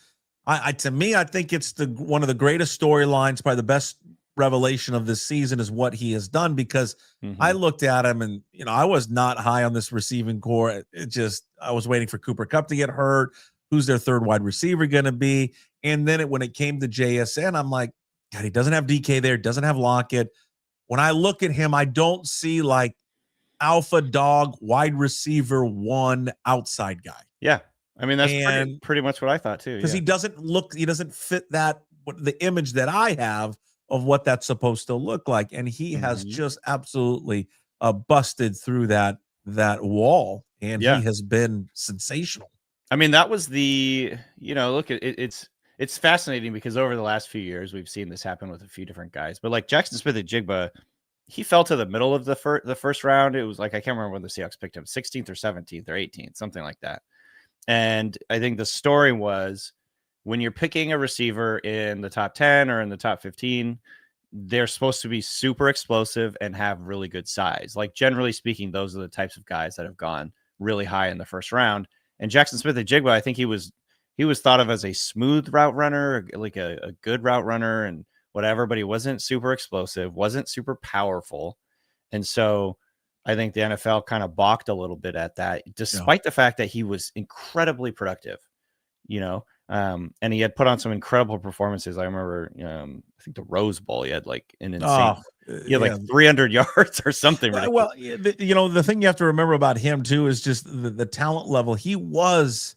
S3: To me, I think it's one of the greatest storylines, probably the best revelation of this season is what he has done, because I looked at him and, I was not high on this receiving core. I was waiting for Cooper Kupp to get hurt. Who's their third wide receiver going to be? And then when it came to JSN, I'm like, God, he doesn't have DK there, doesn't have Lockett. When I look at him, I don't see like alpha dog wide receiver 1 outside guy.
S7: Yeah. I mean, that's pretty much what I thought too.
S3: Because he doesn't fit the image that I have of what that's supposed to look like. And he has just absolutely busted through that wall. And he has been sensational.
S7: I mean, that was look, it's fascinating because over the last few years, we've seen this happen with a few different guys. But like Jackson Smith-Njigba, he fell to the middle of the first round. It was like, I can't remember when the Seahawks picked him, 16th or 17th or 18th, something like that. And I think the story was, when you're picking a receiver in the top 10 or in the top 15, they're supposed to be super explosive and have really good size. Like, generally speaking, those are the types of guys that have gone really high in the first round. And Jackson Smith-Njigba, I think he was thought of as a smooth route runner, like a good route runner and whatever, but he wasn't super explosive, wasn't super powerful. And so I think the NFL kind of balked a little bit at that, despite the fact that he was incredibly productive, and he had put on some incredible performances. I remember, I think the Rose Bowl, he had like an insane, like 300 yards or something.
S3: Well, the thing you have to remember about him too is just the talent level. He was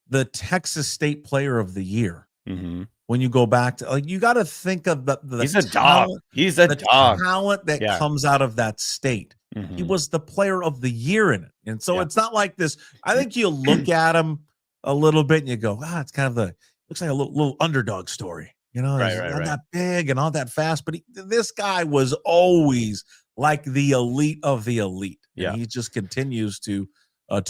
S3: the Texas State Player of the Year. When you go back to, you got to think of the
S7: he's a dog. He's a dog.
S3: Talent that comes out of that state. He was the Player of the Year in it, and so it's not like this. I think you look at him a little bit and you go, it's kind of looks like a little underdog story. Not that big and not that fast, but this guy was always like the elite of the elite. And he just continues to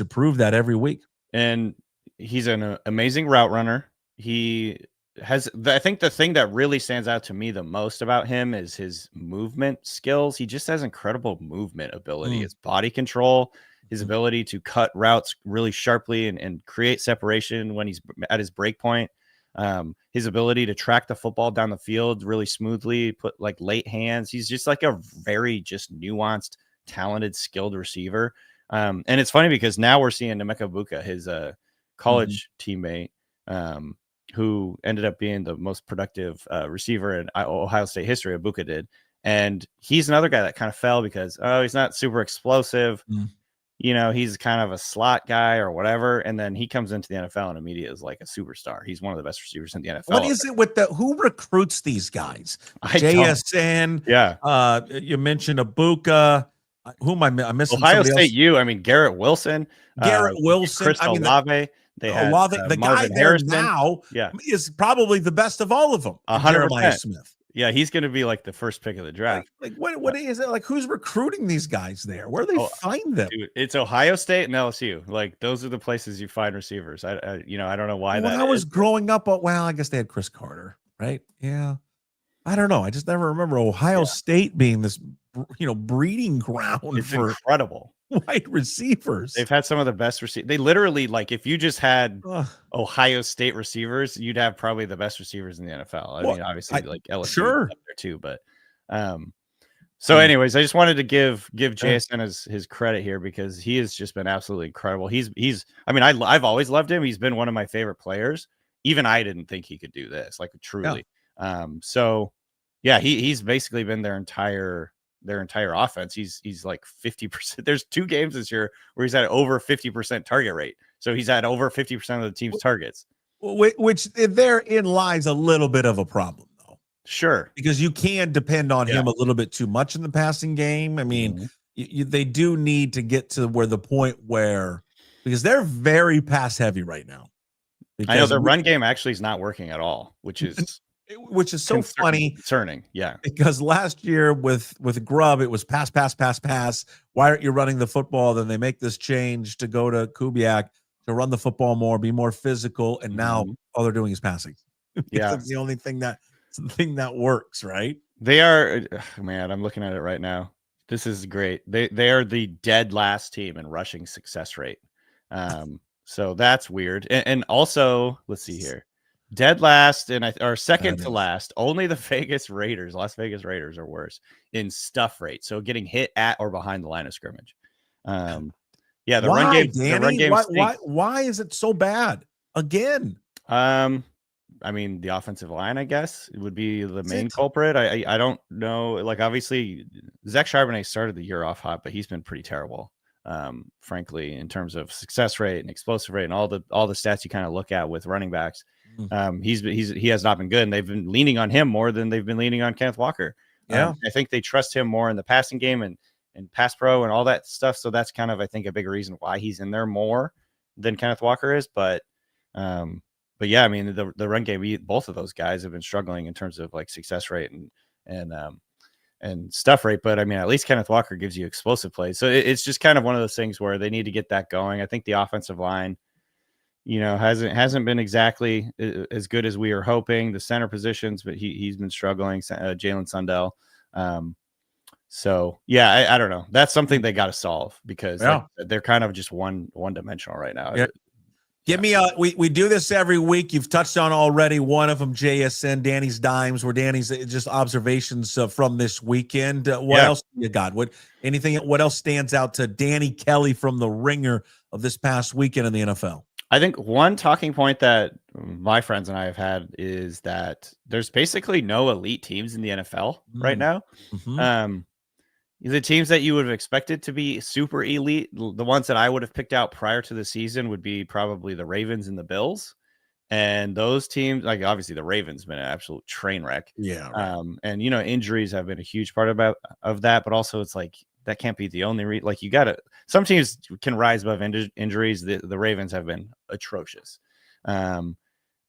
S3: prove that every week.
S7: And he's an amazing route runner. He has, I think the thing that really stands out to me the most about him is his movement skills. He just has incredible movement ability, his body control, his ability to cut routes really sharply and create separation when he's at his break point. His ability to track the football down the field really smoothly, put like late hands. He's just like a very just nuanced, talented, skilled receiver. And it's funny because now we're seeing Emeka Egbuka, his college teammate, who ended up being the most productive receiver in Ohio State history. Egbuka did. And he's another guy that kind of fell because, he's not super explosive. He's kind of a slot guy or whatever. And then he comes into the NFL and immediately is like a superstar. He's one of the best receivers in the NFL.
S3: What is it with who recruits these guys? JSN. You mentioned Egbuka. Who am I missing?
S7: Ohio State Garrett Wilson.
S3: Chris
S7: Olave. They had
S3: the guy there
S7: Harrison.
S3: now is probably the best of all of them.
S7: 100%.
S3: Smith.
S7: Yeah, he's going to be like the first pick of the draft.
S3: Like what is it? Like, who's recruiting these guys there? Where do they find them?
S7: Dude, it's Ohio State and LSU. Like, those are the places you find receivers. I don't know why
S3: when I was growing up, I guess they had Chris Carter, right? Yeah. I don't know. I just never remember Ohio State being this, breeding ground for
S7: incredible
S3: wide receivers.
S7: They've had some of the best receivers. They literally, like, if you just had Ohio State receivers, you'd have probably the best receivers in the NFL. I mean, obviously, like LSU up there too, but so anyways, I just wanted to give JSN his credit here because he has just been absolutely incredible. I've always loved him. He's been one of my favorite players. Even I didn't think he could do this, like, truly. He's basically been their entire offense. He's like 50%. There's 2 games this year where he's at over 50% target rate. So he's at over 50% of the team's targets.
S3: Which therein lies a little bit of a problem, though.
S7: Sure.
S3: Because you can depend on him a little bit too much in the passing game. I mean, they do need to get to because they're very pass heavy right now.
S7: I know their run game actually is not working at all, which is
S3: which is so funny.
S7: Concerning. Yeah.
S3: Because last year with Grubb, it was pass. Why aren't you running the football? Then they make this change to go to Kubiak to run the football more, be more physical, and now all they're doing is passing.
S7: Yeah,
S3: it's the only thing that works, right?
S7: They are, man. I'm looking at it right now. This is great. They are the dead last team in rushing success rate. So that's weird. And also, let's see here. Dead last or second to last. Only the Las Vegas Raiders are worse in stuff rate. So getting hit at or behind the line of scrimmage. Yeah, the run game.
S3: Danny?
S7: The run game.
S3: Why is it so bad again?
S7: I mean, the offensive line, I guess, would be the main culprit. I don't know. Like, obviously, Zach Charbonnet started the year off hot, but he's been pretty terrible. Frankly, in terms of success rate and explosive rate and all the stats you kind of look at with running backs. He has not been good, and they've been leaning on him more than they've been leaning on Kenneth Walker. I think they trust him more in the passing game and pass pro and all that stuff. So that's kind of, I think, a big reason why he's in there more than Kenneth Walker is. But yeah, I mean, the run game, both of those guys have been struggling in terms of like success rate and stuff rate. But I mean, at least Kenneth Walker gives you explosive plays. So it's just kind of one of those things where they need to get that going. I think the offensive line, hasn't been exactly as good as we were hoping. The center positions, but he's been struggling. Jalen Sundell. So yeah, I don't know. That's something they got to solve because they're kind of just one dimensional right now.
S3: Yeah. Give me we do this every week. You've touched on already one of them, JSN, Danny's Dimes, where Danny's just observations from this weekend. What else you got? What else stands out to Danny Kelly from the Ringer of this past weekend in the NFL?
S7: I think one talking point that my friends and I have had is that there's basically no elite teams in the NFL right now. The teams that you would have expected to be super elite, the ones that I would have picked out prior to the season would be probably the Ravens and the Bills. And those teams, like obviously the Ravens been an absolute train wreck.
S3: Yeah. Right.
S7: And injuries have been a huge part of that, but also it's like that can't be the only like you gotta, some teams can rise above injuries. The Ravens have been atrocious. And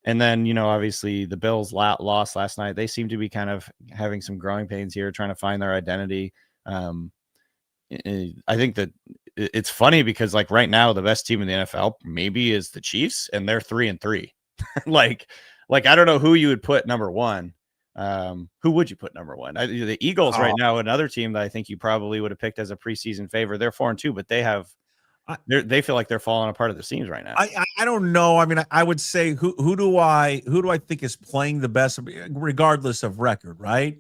S7: then, obviously the Bills lost last night. They seem to be kind of having some growing pains here, trying to find their identity. I think that it's funny because like right now, the best team in the NFL maybe is the Chiefs, and they're 3-3. like I don't know who you would put number one. Who would you put number one? The Eagles right now, another team that I think you probably would have picked as a preseason favor. They're 4-2, but they feel like they're falling apart at the seams right now.
S3: I don't know. I mean, I would say who do I think is playing the best, regardless of record, right?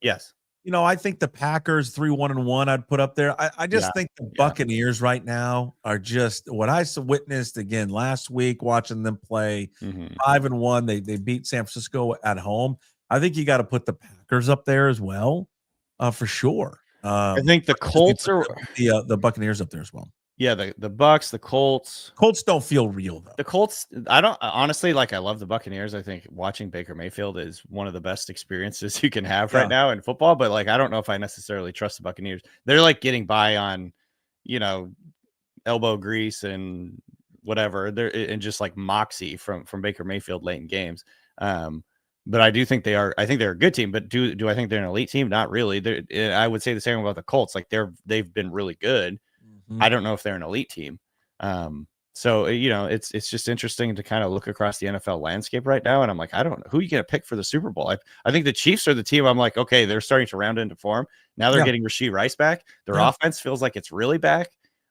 S7: Yes.
S3: I think the Packers 3-1-1 I'd put up there. I just think the Buccaneers right now are just what I witnessed again last week watching them play 5-1. They beat San Francisco at home. I think you got to put the Packers up there as well, for sure.
S7: I think the Colts are
S3: the Buccaneers up there as well.
S7: Yeah, the Bucks, the Colts.
S3: Colts don't feel real though.
S7: The Colts, I don't honestly I love the Buccaneers. I think watching Baker Mayfield is one of the best experiences you can have right now in football. But I don't know if I necessarily trust the Buccaneers. They're like getting by on, elbow grease and whatever. And just like moxie from Baker Mayfield late in games. But I do think they are. I think they're a good team. But do I think they're an elite team? Not really. I would say the same about the Colts. Like they've been really good. I don't know if they're an elite team. So, it's just interesting to kind of look across the NFL landscape right now. And I'm like, I don't know who you going to pick for the Super Bowl. I think the Chiefs are the team. I'm like, okay, they're starting to round into form. Now they're getting Rashee Rice back. Their offense feels like it's really back.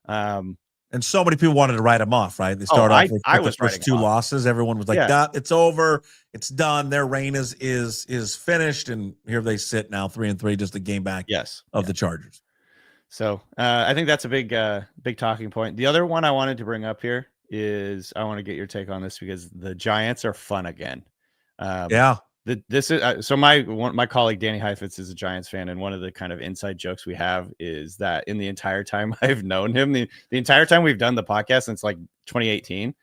S3: And so many people wanted to write them off, right? They started off with the first two losses. Everyone was like, it's over. It's done. Their reign is finished. And here they sit now 3-3, just a game back of the Chargers.
S7: So I think that's a big talking point. The other one I wanted to bring up here is I want to get your take on this because the Giants are fun again. This is so my colleague Danny Heifetz is a Giants fan, and one of the kind of inside jokes we have is that in the entire time I've known him, the entire time we've done the podcast since like 2018,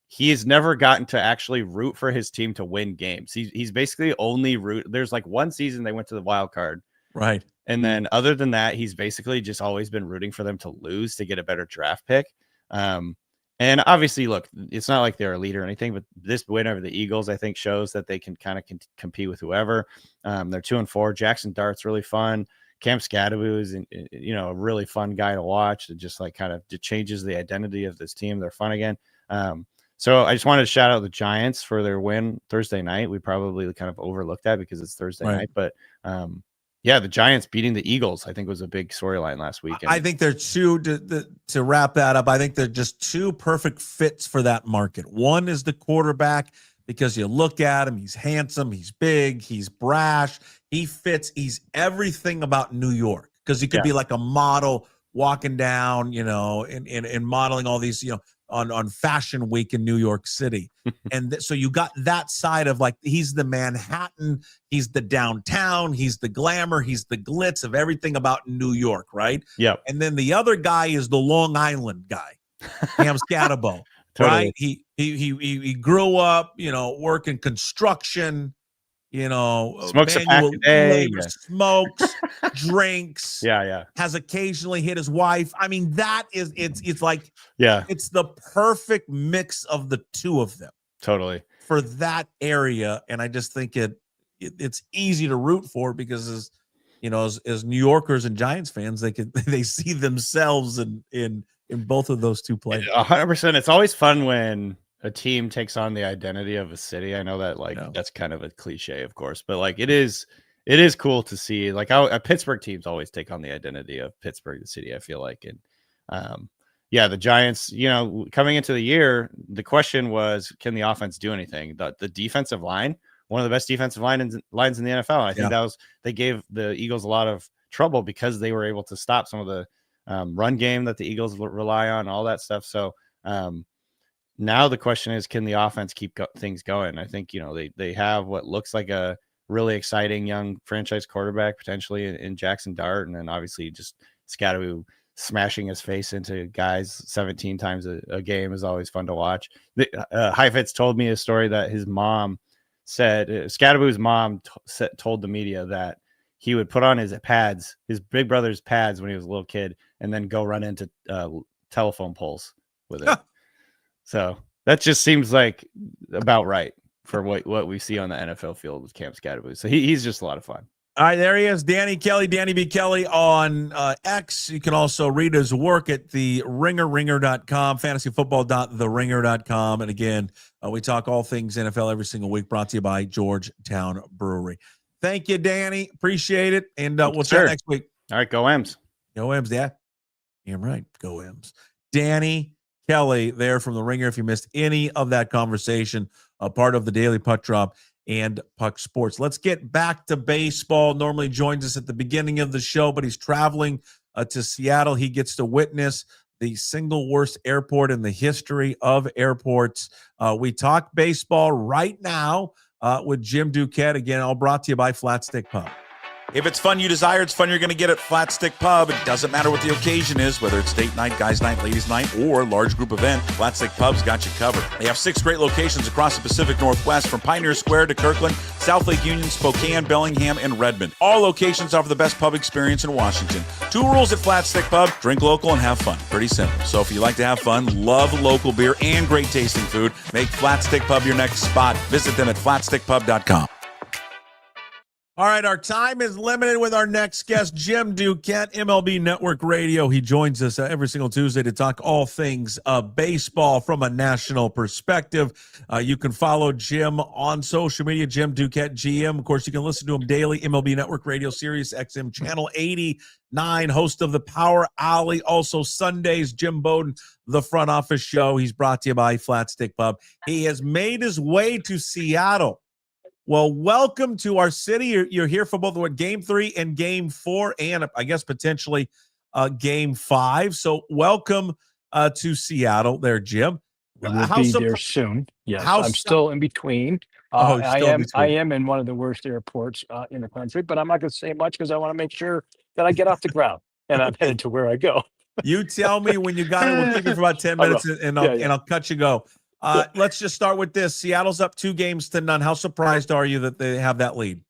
S7: he has never gotten to actually root for his team to win games. He's basically only there's like one season they went to the wild card.
S3: Right.
S7: And then other than that, he's basically just always been rooting for them to lose to get a better draft pick. And And obviously, look, it's not like they're a leader or anything, but this win over the Eagles, I think, shows that they can kind of compete with whoever. They're 2-4. Jackson Dart's really fun. Cam Scadaboo is, a really fun guy to watch. It just like kind of changes the identity of this team. They're fun again. So I just wanted to shout out the Giants for their win Thursday night. We probably kind of overlooked that because it's Thursday night, but the Giants beating the Eagles, I think, was a big storyline last week.
S3: I think they're to wrap that up. I think they're just two perfect fits for that market. One is the quarterback, because you look at him, he's handsome, he's big, he's brash, he fits, he's everything about New York, because he could be like a model walking down, and modeling all these, on Fashion Week in New York City. And so you got that side of like, he's the Manhattan, he's the downtown, he's the glamour, he's the glitz of everything about New York, right?
S7: Yeah.
S3: And then the other guy is the Long Island guy, Cam Scadaboo, right? He grew up, working construction,
S7: smokes a pack a day,
S3: smokes, drinks,
S7: has
S3: occasionally hit his wife. I mean, that is it's like, it's the perfect mix of the two of them
S7: totally
S3: for that area. And I just think it's easy to root for, because as New Yorkers and Giants fans, they see themselves in both of those two players.
S7: 100%. It's always fun when a team takes on the identity of a city. I know that that's kind of a cliche, of course, but like it is cool to see like how Pittsburgh teams always take on the identity of Pittsburgh, the city, I feel like. And the Giants, coming into the year, the question was, can the offense do anything? The defensive line, one of the best defensive lines in the NFL. I think they gave the Eagles a lot of trouble because they were able to stop some of the run game that the Eagles rely on, all that stuff. So, now the question is, can the offense keep things going? I think, they have what looks like a really exciting young franchise quarterback potentially in Jackson Dart. And then obviously just Scadaboo smashing his face into guys 17 times a game is always fun to watch. Heifetz told me a story that his mom said, Scadaboo's mom told the media that he would put on his pads, his big brother's pads when he was a little kid, and then go run into telephone poles with it. So that just seems like about right for what we see on the NFL field with Cam Scadaboo. So he's just a lot of fun.
S3: All right, there he is, Danny Kelly, Danny B. Kelly on X. You can also read his work at ringer.com, fantasyfootball.theringer.com. And again, we talk all things NFL every single week, brought to you by Georgetown Brewery. Thank you, Danny. Appreciate it. And we'll chat next week.
S7: All right, go M's.
S3: Go M's, yeah. You're right. Go M's. Danny Kelly there from The Ringer. If you missed any of that conversation, a part of the Daily Puck Drop and Puck Sports. Let's get back to baseball. Normally joins us at the beginning of the show, but he's traveling to Seattle. He gets to witness the single worst airport in the history of airports. We talk baseball right now with Jim Duquette. Again, all brought to you by Flat Stick Pub. If it's fun you desire, it's fun you're going to get at Flat Stick Pub. It doesn't matter what the occasion is, whether it's date night, guys night, ladies night, or large group event, Flat Stick Pub's got you covered. They have 6 great locations across the Pacific Northwest, from Pioneer Square to Kirkland, South Lake Union, Spokane, Bellingham, and Redmond. All locations offer the best pub experience in Washington. 2 rules at Flat Stick Pub: drink local and have fun. Pretty simple. So if you like to have fun, love local beer, and great tasting food, make Flat Stick Pub your next spot. Visit them at flatstickpub.com. All right, our time is limited with our next guest, Jim Duquette, MLB Network Radio. He joins us every single Tuesday to talk all things baseball from a national perspective. You can follow Jim on social media, Jim Duquette GM. Of course, you can listen to him daily, MLB Network Radio, Sirius XM Channel 89, host of the Power Alley. Also Sundays, Jim Bowden, the Front Office Show. He's brought to you by Flat Stick Pub. He has made his way to Seattle. Well, welcome to our city. You're here for both Game 3 and Game 4, and I guess potentially Game 5. So welcome to Seattle there, Jim.
S8: We'll be there soon. Yes, I'm still in between. I am in one of the worst airports in the country, but I'm not going to say much because I want to make sure that I get off the ground and I'm headed to where I go.
S3: You tell me when you got it. We'll keep it for about 10 minutes, and I'll cut you go. Let's just start with this. Seattle's up 2-0. How surprised are you that they have that lead?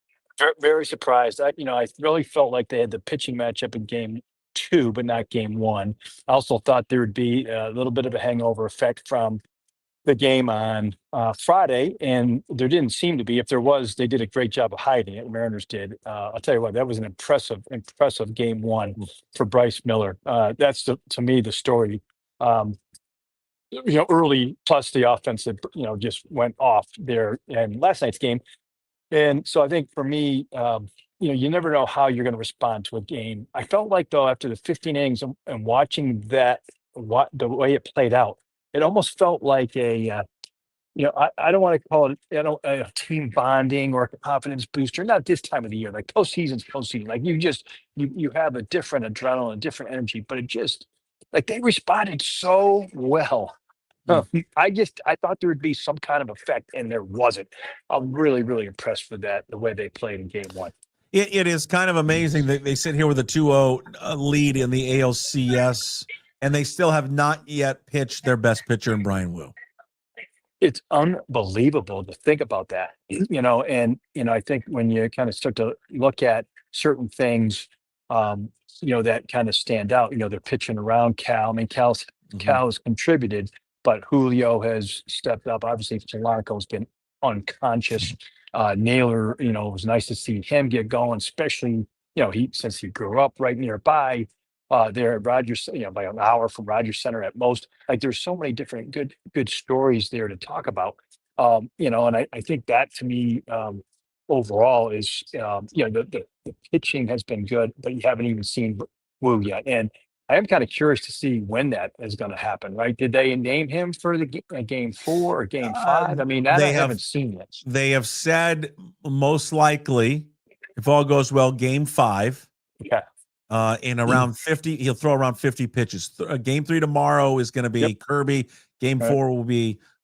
S8: Very surprised. I really felt like they had the pitching matchup in Game 2, but not game 1. I also thought there would be a little bit of a hangover effect from the game on Friday, and there didn't seem to be. If there was, they did a great job of hiding it. Mariners did. I'll tell you what, that was an impressive game 1 for Bryce Miller. That's to me the story. Early, plus the offense that just went off there in last night's game. And so I think for me, you never know how you're going to respond to a game. I felt like, though, after the 15 innings and watching the way it played out, it almost felt like I don't want to call it, a team bonding or a confidence booster. Not this time of the year. Like postseason's postseason. Like you have a different adrenaline, different energy, but it just like they responded so well. I thought there would be some kind of effect, and there wasn't. I'm really, really impressed with that, the way they played in game 1.
S3: It is kind of amazing that they sit here with a 2-0 lead in the ALCS, and they still have not yet pitched their best pitcher in Brian Wu.
S8: It's unbelievable to think about that, I think when you kind of start to look at certain things, that kind of stand out, they're pitching around Cal. I mean, Cal has contributed, but Julio has stepped up. Obviously, Polanco's been unconscious. Naylor, it was nice to see him get going, especially, since he grew up right nearby there at Rogers, by an hour from Rogers Center at most. Like there's so many different good stories there to talk about. And I think that to me, overall is, the pitching has been good, but you haven't even seen Wu yet. And I am kind of curious to see when that is going to happen, right? Did they name him for the game 4 or game 5? I mean, I haven't seen yet.
S3: They have said most likely, if all goes well, game 5.
S8: Okay.
S3: In around 50, he'll throw around 50 pitches. Game 3 tomorrow is going to be Kirby. Game 4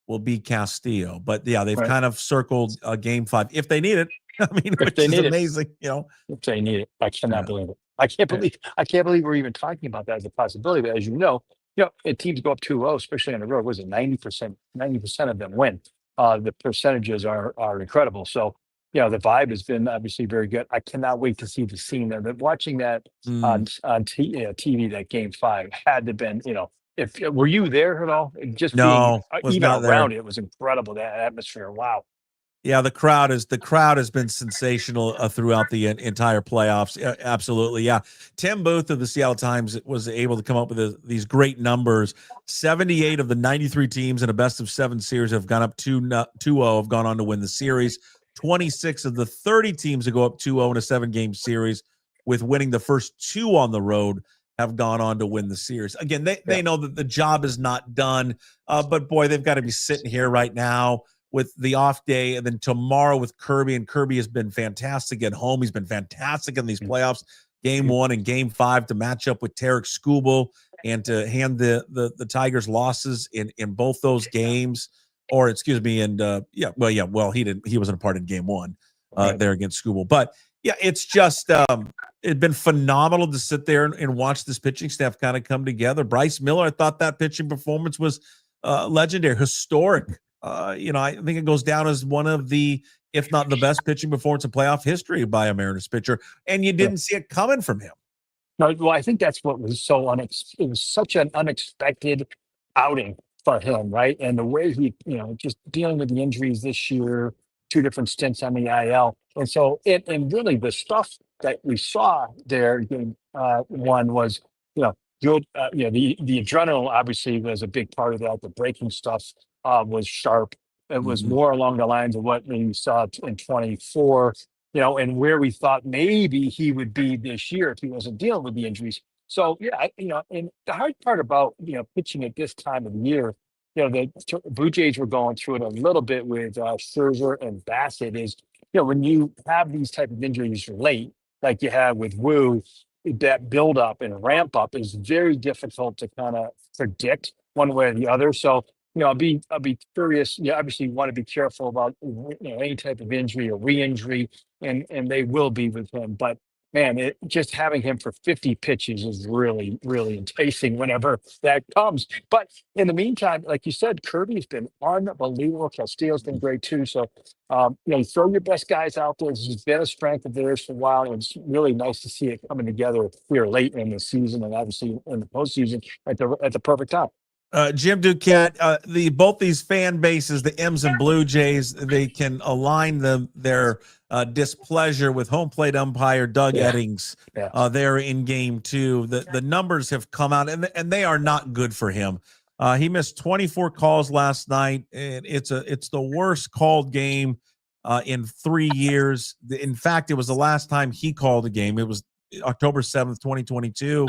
S3: will be Castillo. But yeah, they've kind of circled game 5 if they need it. I mean, which is amazing.
S8: If they need it, I cannot believe it. I can't believe we're even talking about that as a possibility. But as if teams go up 2-0, especially on the road, was it 90%? 90% of them win. The percentages are incredible. So the vibe has been obviously very good. I cannot wait to see the scene there. But watching that on TV, that game 5 had to been, if were you there at all? Just
S3: no,
S8: being even around it was incredible. That atmosphere. Wow.
S3: Yeah, the crowd has been sensational throughout the entire playoffs. Absolutely, yeah. Tim Booth of the Seattle Times was able to come up with these great numbers. 78 of the 93 teams in a best-of-7 series have gone up 2-0, have gone on to win the series. 26 of the 30 teams that go up 2-0 in a 7-game series, with winning the first 2 on the road, have gone on to win the series. Again, they know that the job is not done, but boy, they've got to be sitting here right now with the off day, and then tomorrow with Kirby, and Kirby has been fantastic at home. He's been fantastic in these playoffs. Game 1 and game 5 to match up with Tarek Skubal and to hand the Tigers losses in both those games, or excuse me, and he wasn't a part in game 1 there against Skubal. But yeah, it's just it's been phenomenal to sit there and watch this pitching staff kind of come together. Bryce Miller, I thought that pitching performance was legendary, historic. I think it goes down as one of the, if not the best pitching performance in playoff history by a Mariners pitcher, and you didn't see it coming from him.
S8: No, well, I think that's what was so it was such an unexpected outing for him, right? And the way he, just dealing with the injuries this year, 2 different stints on the IL, and so and really the stuff that we saw there, one was, good. The adrenaline obviously was a big part of that. The breaking stuff was sharp. It was more along the lines of what we saw in 24, and where we thought maybe he would be this year if he wasn't dealing with the injuries. So, and the hard part about, pitching at this time of the year, the Blue Jays were going through it a little bit with Scherzer and Bassett is, when you have these type of injuries late, like you have with Wu, that build up and ramp up is very difficult to kind of predict one way or the other. So, I'll be curious. Obviously, you want to be careful about any type of injury or re-injury, and they will be with him. But man, just having him for 50 pitches is really, really enticing whenever that comes. But in the meantime, like you said, Kirby's been unbelievable. Castillo's been great too. So, throw your best guys out there. It's been a strength of theirs for a while. And it's really nice to see it coming together here late in the season and obviously in the postseason at the perfect time.
S3: Jim Duquette, both these fan bases, the M's and Blue Jays, they can align their displeasure with home plate umpire Doug Eddings there in game 2. The numbers have come out, and they are not good for him. He missed 24 calls last night, and it's the worst called game in 3 years. In fact, it was the last time he called a game. It was October 7th, 2022.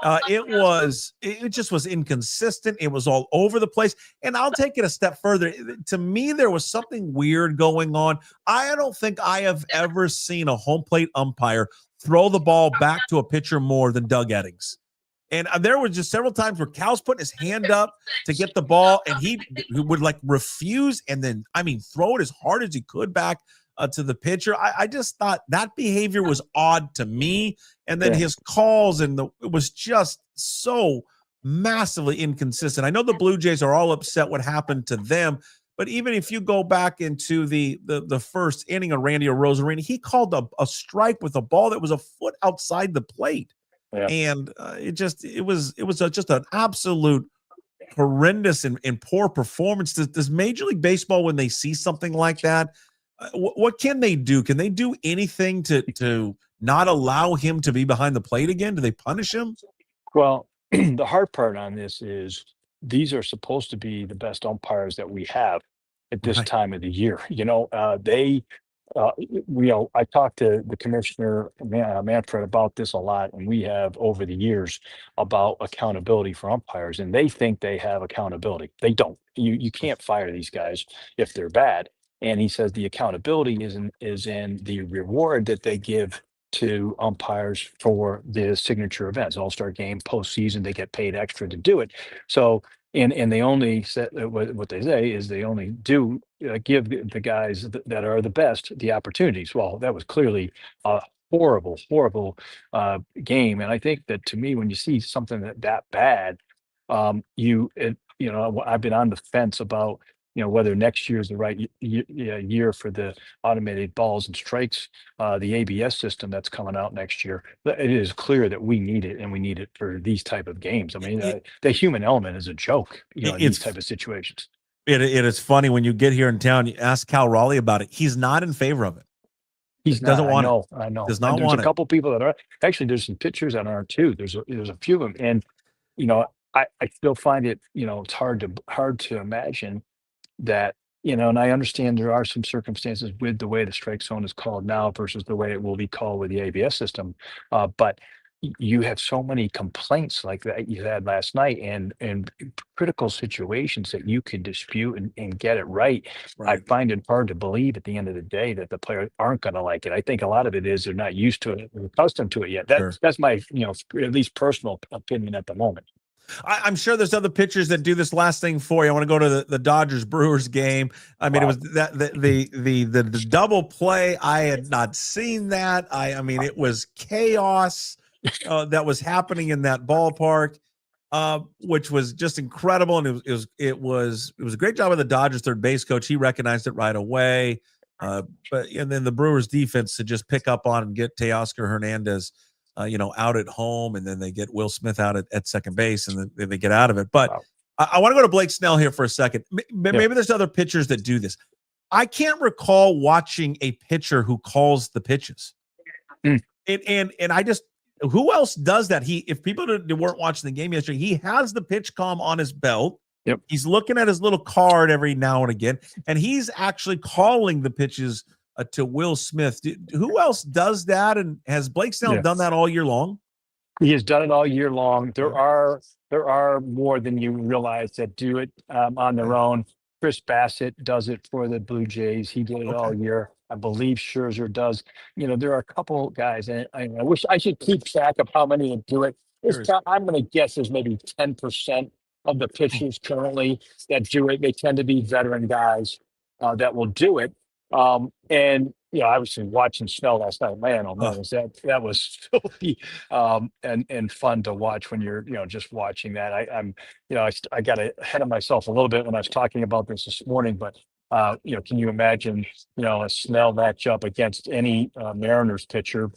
S3: It just was inconsistent. It was all over the place. And I'll take it a step further. To me, there was something weird going on. I don't think I have ever seen a home plate umpire throw the ball back to a pitcher more than Doug Eddings. And there were just several times where Cal's putting his hand up to get the ball, and he would refuse and then, throw it as hard as he could back to the pitcher. I just thought that behavior was odd to me. And then his calls it was just so massively inconsistent. I know the Blue Jays are all upset what happened to them, but even if you go back into the first inning of Randy Arozarena, he called a strike with a ball that was a foot outside the plate. Yeah. And it was just an absolute horrendous and poor performance. Does Major League Baseball, when they see something like that, what can they do? Can they do anything to not allow him to be behind the plate again? Do they punish him?
S8: Well, the hard part on this is these are supposed to be the best umpires that we have at this time of the year. I talked to the commissioner, Manfred, about this a lot, and we have over the years about accountability for umpires, and they think they have accountability. They don't. You can't fire these guys if they're bad. And he says the accountability is in the reward that they give to umpires for the signature events, All-Star Game, postseason. They get paid extra to do it. So, and they only said what they say is they only do give the guys that are the best the opportunities. Well, that was clearly a horrible game. And I think that, to me, when you see something that bad, I've been on the fence about whether next year is the right year for the automated balls and strikes, the ABS system that's coming out next year. It is clear that we need it, and we need it for these type of games. The human element is a joke, in these type of situations.
S3: It is funny when you get here in town, you ask Cal Raleigh about it. He's not in favor of it.
S8: He
S3: doesn't want it.
S8: I know.
S3: Does not want it.
S8: There's a couple people that are. Actually, there's some pitchers that aren't too. There's a few of them, and I still find it. It's hard to imagine that, and I understand there are some circumstances with the way the strike zone is called now versus the way it will be called with the ABS system. But you have so many complaints like that you had last night, and critical situations that you can dispute and get it right. I find it hard to believe at the end of the day that the players aren't going to like it. I think a lot of it is they're not used to it, or accustomed to it yet. That's my, at least personal opinion at the moment.
S3: I'm sure there's other pitchers that do this last thing for you. I want to go to the Dodgers Brewers game. It was the double play. I had not seen that. It was chaos that was happening in that ballpark, which was just incredible. And it was a great job of the Dodgers third base coach. He recognized it right away. And then the Brewers defense to just pick up on and get Teoscar Hernandez out at home, and then they get Will Smith out at second base, and then they get out of it. But I want to go to Blake Snell here for a second. Maybe there's other pitchers that do this. I can't recall watching a pitcher who calls the pitches. And I just, who else does that? If people weren't watching the game yesterday, he has the pitch comm on his belt.
S8: Yep.
S3: He's looking at his little card every now and again, and he's actually calling the pitches to Will Smith. Who else does that? And has Blake Snell done that all year long?
S8: He has done it all year long. There are more than you realize that do it on their own. Chris Bassett does it for the Blue Jays. He did it all year. I believe Scherzer does. There are a couple guys, and I wish I should keep track of how many do it. I'm going to guess there's maybe 10% of the pitchers currently that do it. They tend to be veteran guys that will do it. And obviously watching Snell last night, man, oh man, that was filthy, and fun to watch when you're, just watching that. I'm, I got ahead of myself a little bit when I was talking about this morning, but can you imagine, a Snell matchup against any Mariners pitcher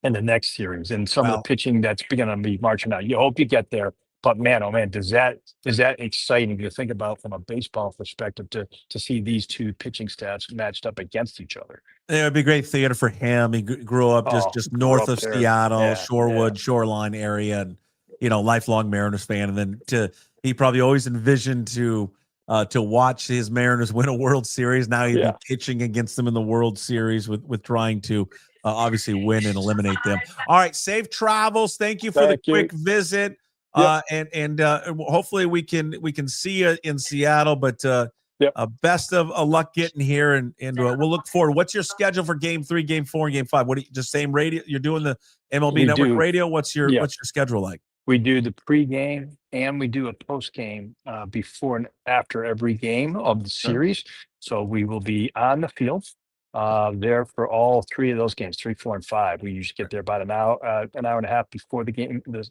S8: in the next series, and some of the pitching that's going to be marching out? You hope you get there. But man, oh man, is that exciting to think about from a baseball perspective to see these two pitching staffs matched up against each other?
S3: Yeah, it'd be great theater for him. He grew up just north of Seattle, Shorewood, Shoreline area, and lifelong Mariners fan. And then he probably always envisioned to watch his Mariners win a World Series. Now he'd be pitching against them in the World Series with trying to obviously win and eliminate them. All right, safe travels. Thank you for the quick visit. And hopefully we can see you in Seattle, but best of luck getting here, and we'll look forward. What's your schedule for Game 3, Game 4, and Game 5? What do you just same radio? You're doing the MLB Network radio. What's your schedule like?
S8: We do the pregame and we do a postgame before and after every game of the series. So we will be on the field there for all three of those games, 3, 4, and 5. We usually get there about an hour and a half before the game. We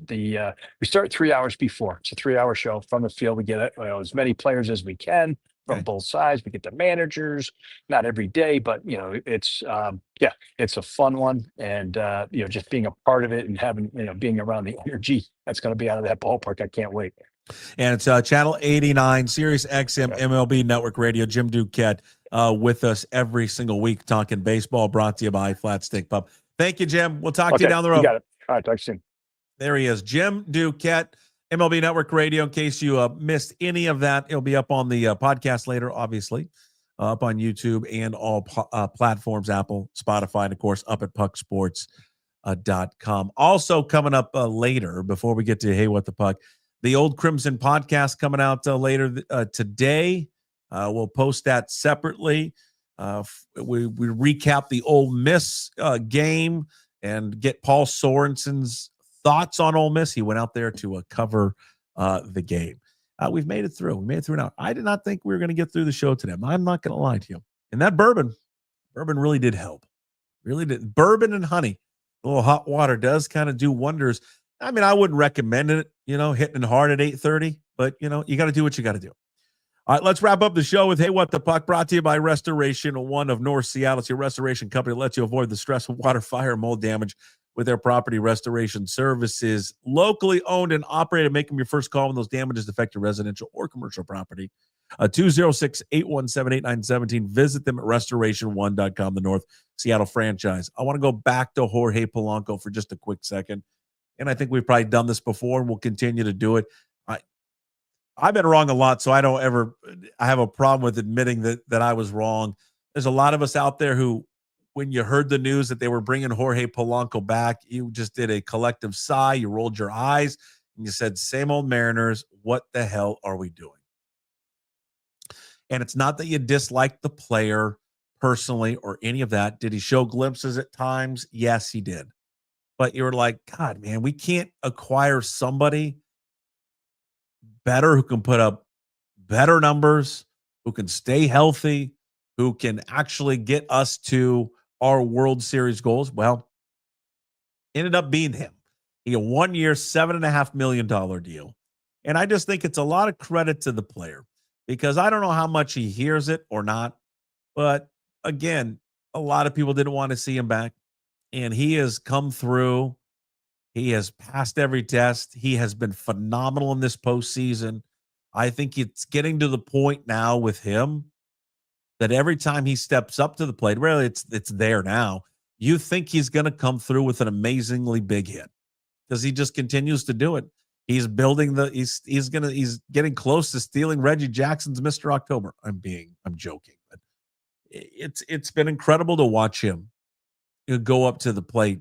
S8: start 3 hours before. It's a 3-hour show from the field. We get as many players as we can from both sides. We get the managers, not every day, but it's it's a fun one, and just being a part of it and having being around the energy that's going to be out of that ballpark. I can't wait.
S3: And it's channel 89, Sirius XM, MLB Network Radio. Jim Duquette with us every single week talking baseball, brought to you by Flat Stick Pub. Thank you, Jim. We'll talk to you down the road.
S8: You got it. All right, talk soon.
S3: There he is, Jim Duquette, MLB Network Radio. In case you missed any of that, it'll be up on the podcast later, obviously, up on YouTube and all platforms, Apple, Spotify, and, of course, up at pucksports.com. Also coming up later, before we get to Hey, What the Puck, the Old Crimson podcast coming out later today. We'll post that separately. We recap the Ole Miss game and get Paul Sorensen's thoughts on Ole Miss. He went out there to cover the game. We've made it through. We made it through now. I did not think we were going to get through the show today. I'm not going to lie to you. And that bourbon really did help. Really did. Bourbon and honey, a little hot water does kind of do wonders. I mean, I wouldn't recommend it, hitting hard at 8:30, but, you got to do what you got to do. All right, let's wrap up the show with Hey, What the Puck, brought to you by Restoration One of North Seattle. It's your restoration company that lets you avoid the stress of water, fire, and mold damage with their property restoration services. Locally owned and operated. Make them your first call when those damages affect your residential or commercial property. 206-817-8917. Visit them at restoration1.com, the North Seattle franchise. I want to go back to Jorge Polanco for just a quick second. And I think we've probably done this before and we'll continue to do it. I've been wrong a lot, so I have a problem with admitting that I was wrong. There's a lot of us out there who, when you heard the news that they were bringing Jorge Polanco back, you just did a collective sigh. You rolled your eyes and you said, same old Mariners. What the hell are we doing? And it's not that you dislike the player personally or any of that. Did he show glimpses at times? Yes, he did. But you were like, God, man, we can't acquire somebody better who can put up better numbers, who can stay healthy, who can actually get us to our World Series goals. Well, ended up being him. He a 1-year, $7.5 million deal. And I just think it's a lot of credit to the player, because I don't know how much he hears it or not. But again, a lot of people didn't want to see him back. And he has come through. He has passed every test. He has been phenomenal in this postseason. I think it's getting to the point now with him that every time he steps up to the plate, really it's there now, you think he's going to come through with an amazingly big hit, because he just continues to do it. He's building he's getting close to stealing Reggie Jackson's Mr. October. I'm joking, but it's been incredible to watch him go up to the plate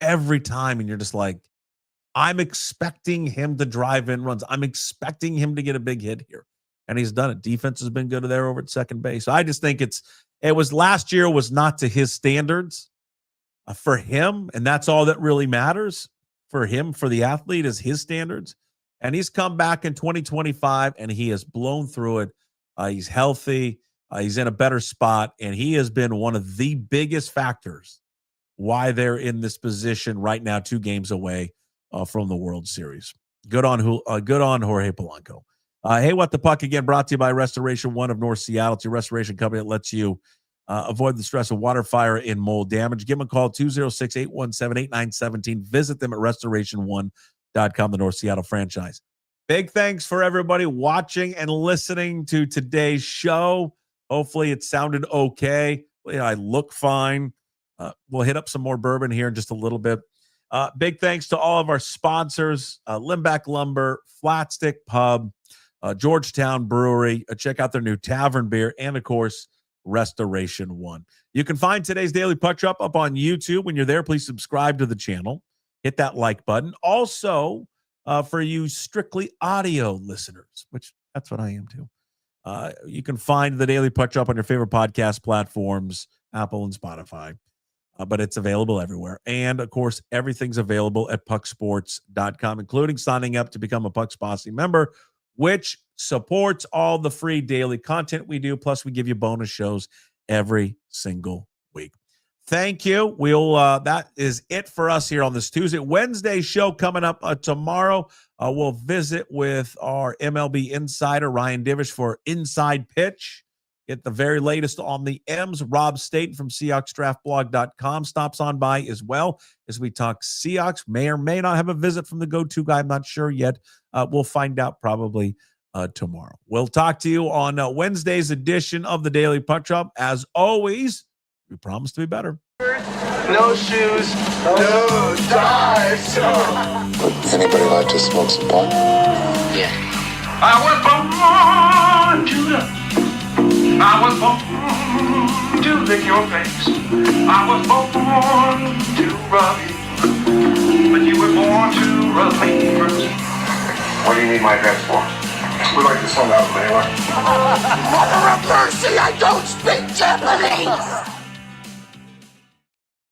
S3: every time, and you're just like, I'm expecting him to drive in runs. I'm expecting him to get a big hit here. And he's done it. Defense has been good there over at second base. So I just think it was last year was not to his standards for him. And that's all that really matters for him, for the athlete, is his standards. And he's come back in 2025 and he has blown through it. He's healthy. He's in a better spot, and he has been one of the biggest factors why they're in this position right now, 2 games away from the World Series. Good on Jorge Polanco. Hey, What the Puck again, brought to you by Restoration One of North Seattle. It's your restoration company that lets you avoid the stress of water, fire, and mold damage. Give them a call, 206-817-8917. Visit them at restoration1.com, the North Seattle franchise. Big thanks for everybody watching and listening to today's show. Hopefully it sounded okay. I look fine. We'll hit up some more bourbon here in just a little bit. Big thanks to all of our sponsors, Limback Lumber, Flat Stick Pub, Georgetown Brewery. Check out their new tavern beer, and, of course, Restoration One. You can find today's Daily Puck Drop up on YouTube. When you're there, please subscribe to the channel. Hit that like button. Also, for you strictly audio listeners, which that's what I am too. You can find the Daily Puck Drop on your favorite podcast platforms, Apple and Spotify, but it's available everywhere. And, of course, everything's available at pucksports.com, including signing up to become a Pucks Posse member, which supports all the free daily content we do. Plus, we give you bonus shows every single week. Thank you. That is it for us here on this Tuesday. Wednesday show coming up tomorrow. We'll visit with our MLB insider, Ryan Divish, for Inside Pitch. Get the very latest on the M's. Rob Staten from SeahawksDraftBlog.com stops on by as well as we talk Seahawks. May or may not have a visit from the go-to guy. I'm not sure yet. We'll find out probably tomorrow. We'll talk to you on Wednesday's edition of the Daily Puck Drop. As always, we promise to be better.
S9: No shoes, no ties.
S10: Would anybody like to smoke some pot?
S9: Yeah. I was born to lick your face. I was born to rub you, but you were born to rub me first.
S10: What do you need my address for? We like to send out anyway.
S9: Mother of mercy, I don't speak Japanese!